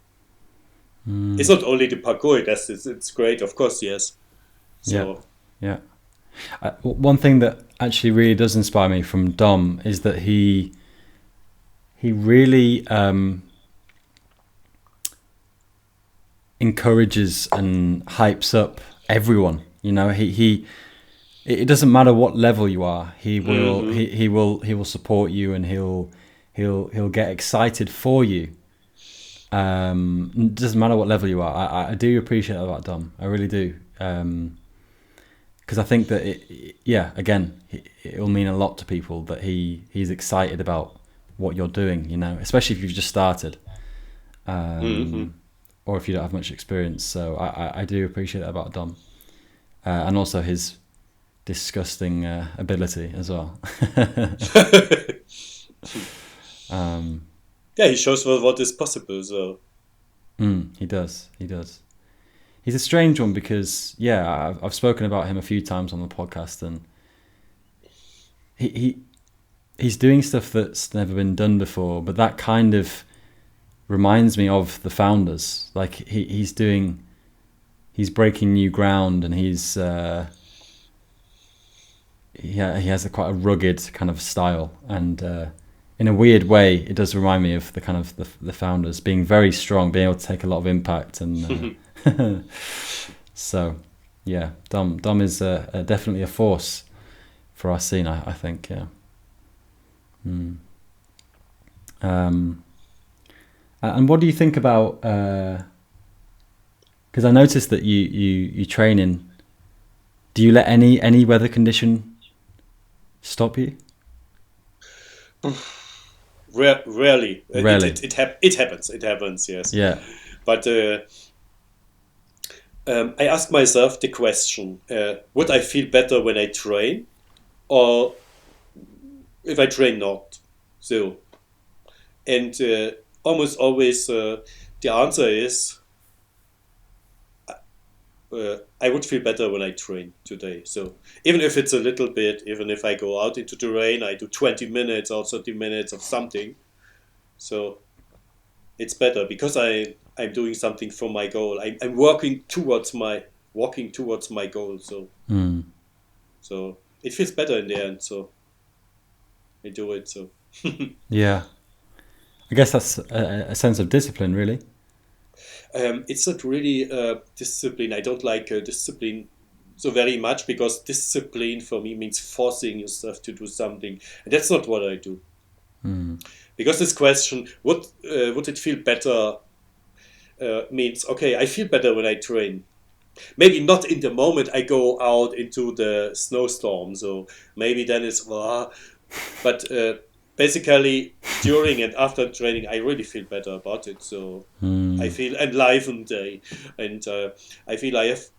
it's not only the parkour. It's great, of course, yes. So yeah. One thing that actually really does inspire me from Dom is that he really encourages and hypes up everyone. You know, it doesn't matter what level you are. He will support you, and he'll get excited for you. It doesn't matter what level you are. I do appreciate that about Dom. I really do. Because I think that it will mean a lot to people that he's excited about what you're doing, you know, especially if you've just started, or if you don't have much experience. So I do appreciate that about Dom, and also his disgusting ability as well. Yeah, he shows what is possible. So he does. He's a strange one because I've spoken about him a few times on the podcast, and he's doing stuff that's never been done before. But that kind of reminds me of the founders. Like he's breaking new ground, and he has quite a rugged kind of style, and in a weird way, it does remind me of the kind of the founders being very strong, being able to take a lot of impact, and so yeah, Dom is definitely a force for our scene. I think, yeah. And what do you think about? Because I noticed that you train in. Do you let any weather condition stop you? Rarely. Rarely. It happens. Yes. Yeah. But I ask myself the question: would I feel better when I train, or if I train not? So, and almost always the answer is I would feel better when I train today. So even if it's a little bit, even if I go out into the rain, I do 20 minutes or 30 minutes of something. So it's better because I'm doing something for my goal. I'm walking towards my goal. So so it feels better in the end. So I do it. So yeah, I guess that's a sense of discipline, really. It's not really discipline. I don't like discipline so very much because discipline for me means forcing yourself to do something, and that's not what I do. Because this question, would it feel better, means okay, I feel better when I train. Maybe not in the moment I go out into the snowstorm, so maybe then it's but basically during and after training I really feel better about it. So I feel enlivened, and I feel I have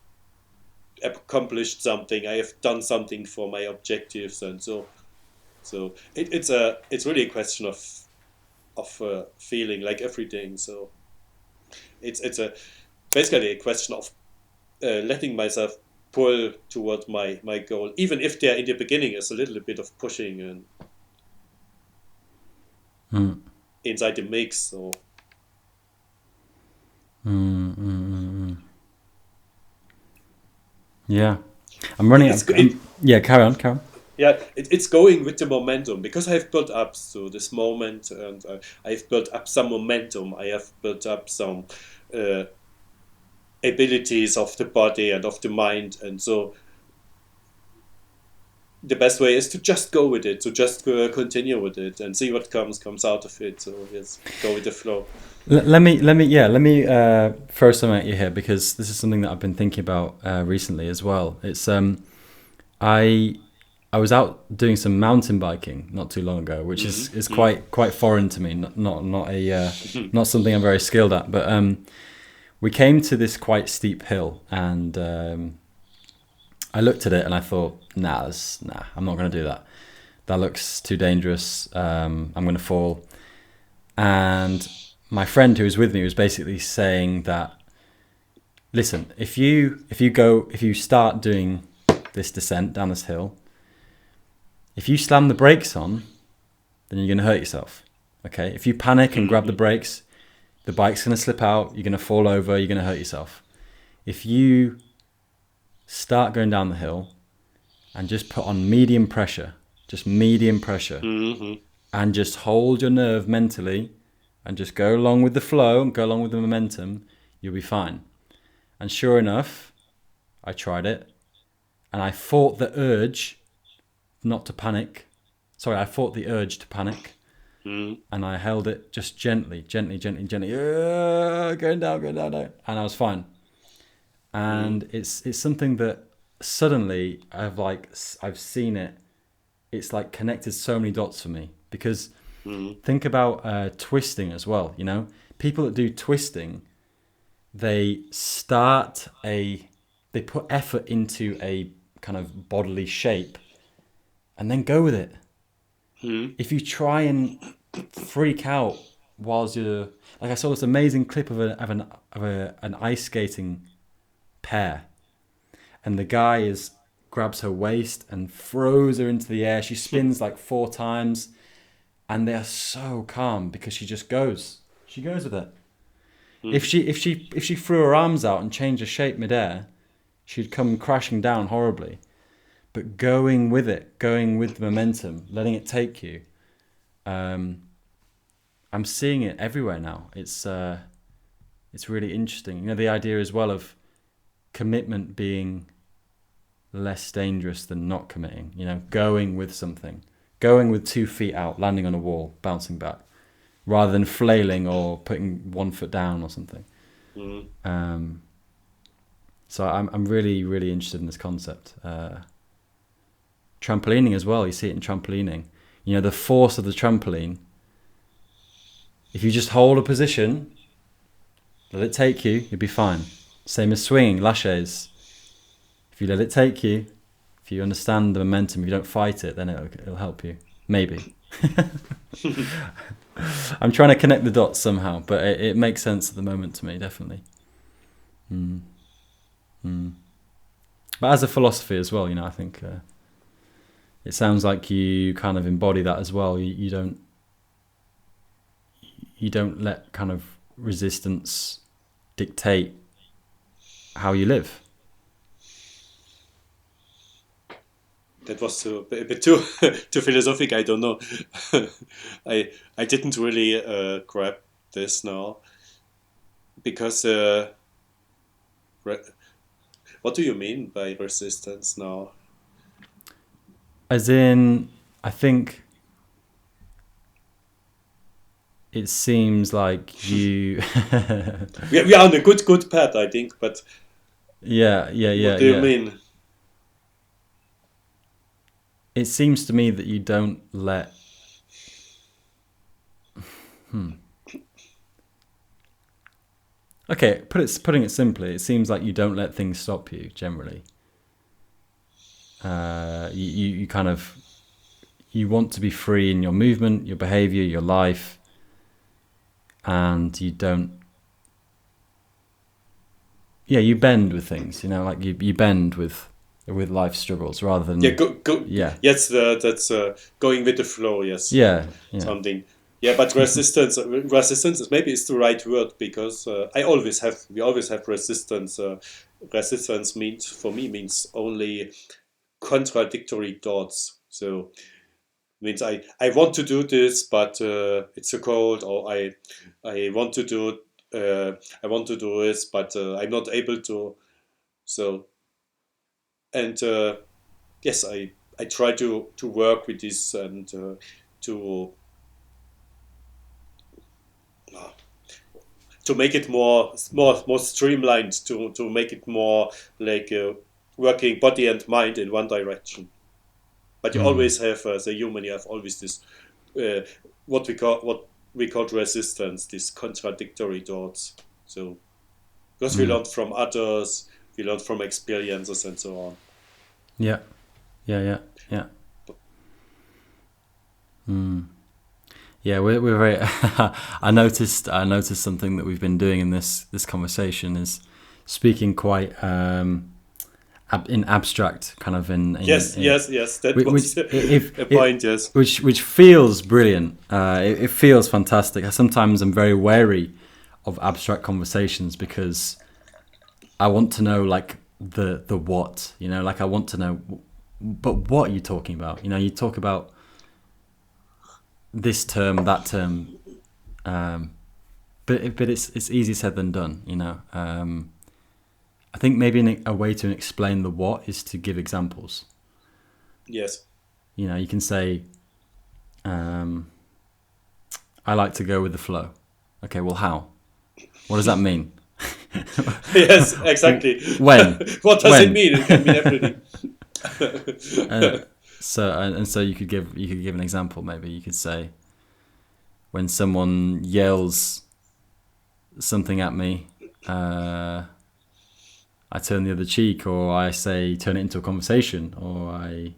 accomplished something. I have done something for my objectives, and so it's really a question of feeling like everything. So it's basically a question of letting myself pull toward my goal, even if there in the beginning is a little bit of pushing and inside the mix. So yeah, I'm running out. Yeah, carry on. Yeah, it's going with the momentum because I've built up to this moment, and I've built up some momentum. I have built up some abilities of the body and of the mind, and so the best way is to just go with it, to just continue with it and see what comes out of it. So yes, go with the flow. Let me throw something at you here, because this is something that I've been thinking about recently as well. It's I was out doing some mountain biking not too long ago, which is quite foreign to me, not something I'm very skilled at. But we came to this quite steep hill, and I looked at it and I thought, nah, I'm not going to do that. That looks too dangerous. I'm going to fall. And my friend who was with me was basically saying that, listen, if you start doing this descent down this hill, if you slam the brakes on, then you're going to hurt yourself. Okay? If you panic and grab the brakes, the bike's going to slip out, you're going to fall over, you're going to hurt yourself. If you start going down the hill and just put on medium pressure, and just hold your nerve mentally and just go along with the flow and go along with the momentum, you'll be fine. And sure enough, I tried it, and I fought the urge not to panic. Sorry, I fought the urge to panic, and I held it just gently, going down, and I was fine. And it's something that suddenly I've seen it. It's like connected so many dots for me, because think about twisting as well. You know, people that do twisting, they put effort into a kind of bodily shape, and then go with it. If you try and freak out whilst you're, like, I saw this amazing clip of an ice skating pair, and the guy grabs her waist and throws her into the air. She spins like 4 times, and they're so calm because she just goes. She goes with it. If she threw her arms out and changed her shape midair, she'd come crashing down horribly. But going with it, going with the momentum, letting it take you. I'm seeing it everywhere now. It's really interesting. You know, the idea as well of commitment being less dangerous than not committing. You know, going with something, going with 2 feet out, landing on a wall, bouncing back, rather than flailing or putting 1 foot down or something. So I'm really, really interested in this concept. Trampolining as well. You see it in trampolining. You know, the force of the trampoline. If you just hold a position, let it take you, you'll be fine. Same as swinging, laches. If you let it take you, if you understand the momentum, if you don't fight it, then it'll help you. Maybe. I'm trying to connect the dots somehow, but it makes sense at the moment to me, definitely. But as a philosophy as well, you know, I think it sounds like you kind of embody that as well. You don't let kind of resistance dictate how you live. That was a bit too philosophic. I don't know. I didn't really grab this now, because what do you mean by resistance now? As in, I think it seems like you. we are on a good path, I think. But yeah. What do you mean? It seems to me that you don't let. Okay, putting it simply, it seems like you don't let things stop you generally. You kind of, you want to be free in your movement, your behavior, your life, and you don't. Yeah, you bend with things, you know, like you bend with life struggles rather than. Go. Yeah. Yes, that's going with the flow. Yes. Yeah. Something. Yeah, but resistance is maybe it's the right word, because we always have resistance. Resistance means only contradictory thoughts. So means I want to do this, but it's so cold, or I want to do this, but I'm not able to. So, and yes, I try to work with this and to uh, to make it more streamlined, to make it more like working body and mind in one direction. But you always have, as a human, you have always this uh, what we call resistance, these contradictory thoughts. So because we learn from others, we learn from experiences and so on. Yeah. Yeah, we're very. I noticed something that we've been doing in this conversation is speaking quite in abstract, kind of Yes. That was a point. Yes. which feels brilliant. It feels fantastic. Sometimes I'm very wary of abstract conversations because I want to know like the what, like I want to know, but what are you talking about? You talk about this term, that term, but it's easier said than done. I think maybe a way to explain the what is to give examples. Yes. You can say, I like to go with the flow. Okay, well, how? What does that mean? Yes, exactly. When? What does it mean? It can mean everything. So you could give an example. Maybe you could say, when someone yells something at me, I turn the other cheek, or I say turn it into a conversation, or I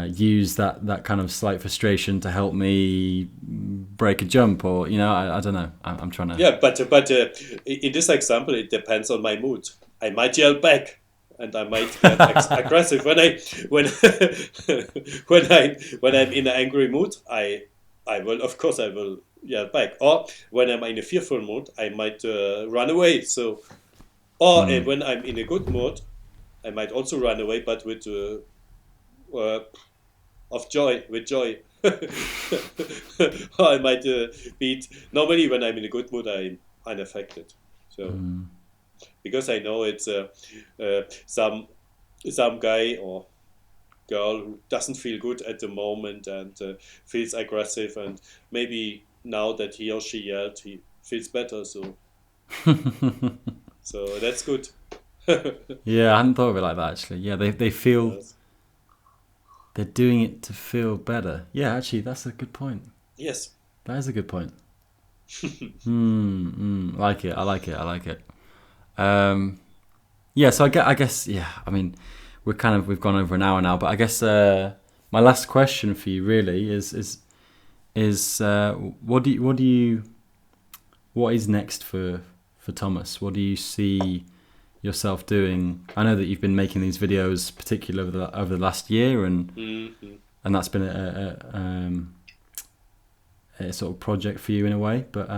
use that kind of slight frustration to help me break a jump, or I don't know. I'm trying to. Yeah, but in this example, it depends on my mood. I might yell back, and I might get aggressive when when I'm in an angry mood. I will, of course, I will yell back. Or when I'm in a fearful mood, I might run away. So, or when I'm in a good mood, I might also run away, but with with joy. I might beat. Normally, when I'm in a good mood, I'm unaffected. So because I know it's some guy or girl who doesn't feel good at the moment and feels aggressive, and maybe now that he or she yelled, he feels better. So so that's good. Yeah, I hadn't thought of it like that actually. Yeah, they feel. Yes. They're doing it to feel better. Yeah, actually, that's a good point. Yes. That is a good point. Like it. I like it. Yeah. So I guess. Yeah. I mean, we've gone over an hour now, but I guess my last question for you really is what is next for Thomas? What do you see yourself doing? I know that you've been making these videos, particularly over the last year, and that's been a sort of project for you in a way. But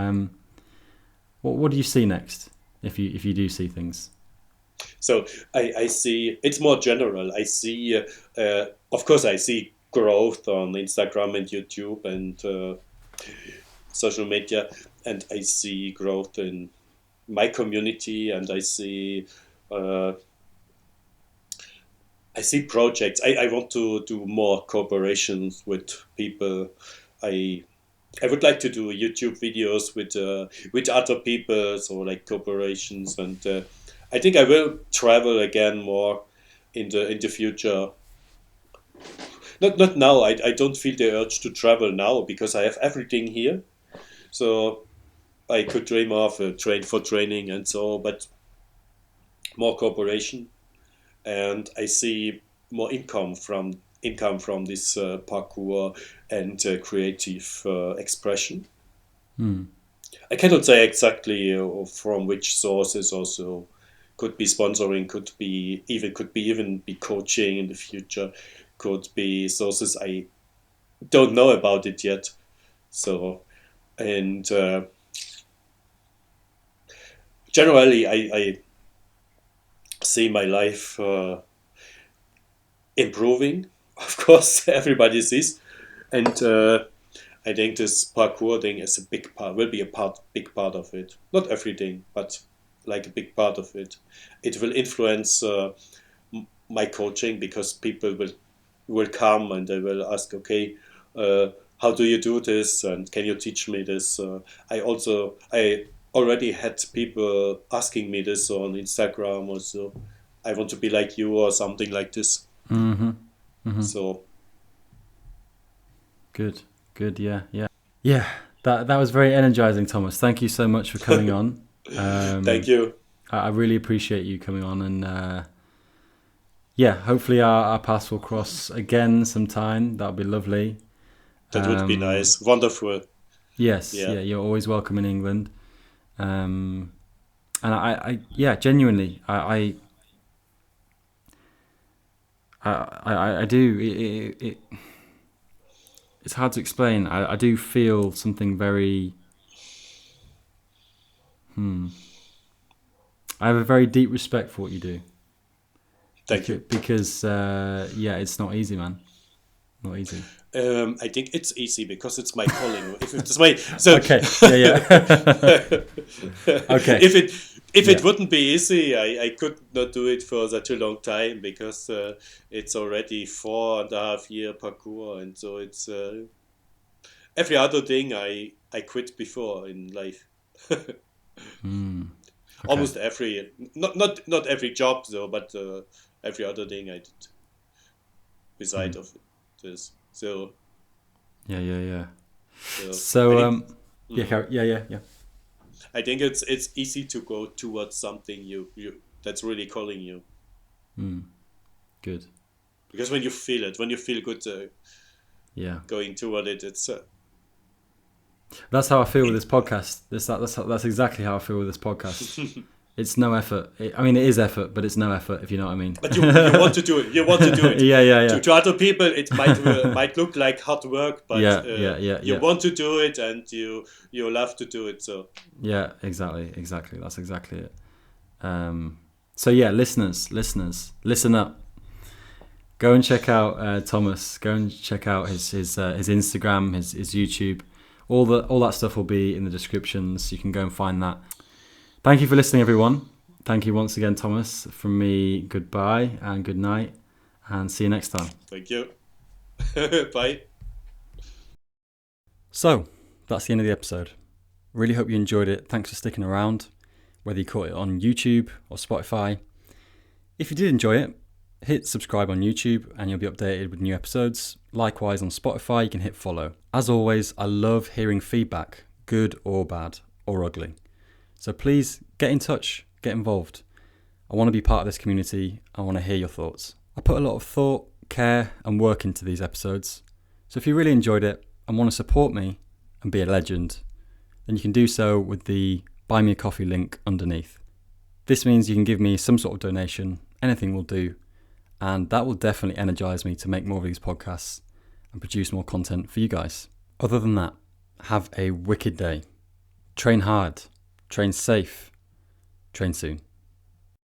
what do you see next, if you do see things? So I see it's more general. I see, of course, I see growth on Instagram and YouTube and social media, and I see growth in my community, and I see projects. I want to do more cooperations with people. I would like to do YouTube videos with other people, so like cooperations, and I think I will travel again more in the future. Not now. I don't feel the urge to travel now because I have everything here. So I could dream of a train for training and so, but more cooperation, and I see more income from this parkour and creative expression. I cannot say exactly from which sources. Also, could be sponsoring, could be even be coaching in the future, could be sources I don't know about it yet. So, and generally, I see my life improving. Of course, everybody sees, and I think this parkour thing is a big part. Will be big part of it. Not everything, but like a big part of it. It will influence my coaching because people will will come and they will ask, okay, how do you do this, and can you teach me this? I already had people asking me this on Instagram also. I want to be like you or something like this. Mm-hmm. Mm-hmm. So good. Yeah. That was very energizing, Thomas. Thank you so much for coming on. Thank you. I really appreciate you coming on, and hopefully our paths will cross again sometime. That would be lovely. That would be nice. Wonderful. Yes, yeah, you're always welcome in England. And I genuinely, I do. It's hard to explain. I do feel something very. I have a very deep respect for what you do. Thank you. Because it's not easy, man. Not easy. I think it's easy because it's my calling. If it's my okay, yeah. Okay. If it wouldn't be easy, I could not do it for such a long time because it's already 4.5 year parkour, and so it's every other thing I quit before in life. Okay. Almost every not every job though, but every other thing I did beside of this. So yeah. So yeah. I think it's easy to go towards something you that's really calling you. Good. Because when you feel it, when you feel good, going toward it, it's. That's how I feel with this podcast. That's exactly how I feel with this podcast. It's no effort. It is effort, but it's no effort, if you know what I mean. But you want to do it. You want to do it. Yeah. To other people, it might look like hard work, but you want to do it, and you love to do it. So yeah, exactly. That's exactly it. So yeah, listeners, listen up. Go and check out Thomas. Go and check out his Instagram, his YouTube. All that stuff will be in the descriptions. You can go and find that. Thank you for listening, everyone. Thank you once again, Thomas. From me, goodbye and good night, and see you next time. Thank you. Bye. So, that's the end of the episode. Really hope you enjoyed it. Thanks for sticking around, whether you caught it on YouTube or Spotify. If you did enjoy it, hit subscribe on YouTube and you'll be updated with new episodes. Likewise on Spotify, you can hit follow. As always, I love hearing feedback, good or bad or ugly. So please get in touch, get involved. I want to be part of this community. I want to hear your thoughts. I put a lot of thought, care and work into these episodes. So if you really enjoyed it and want to support me and be a legend, then you can do so with the Buy Me a Coffee link underneath. This means you can give me some sort of donation, anything will do, and that will definitely energize me to make more of these podcasts and produce more content for you guys. Other than that, have a wicked day. Train hard, train safe, train soon.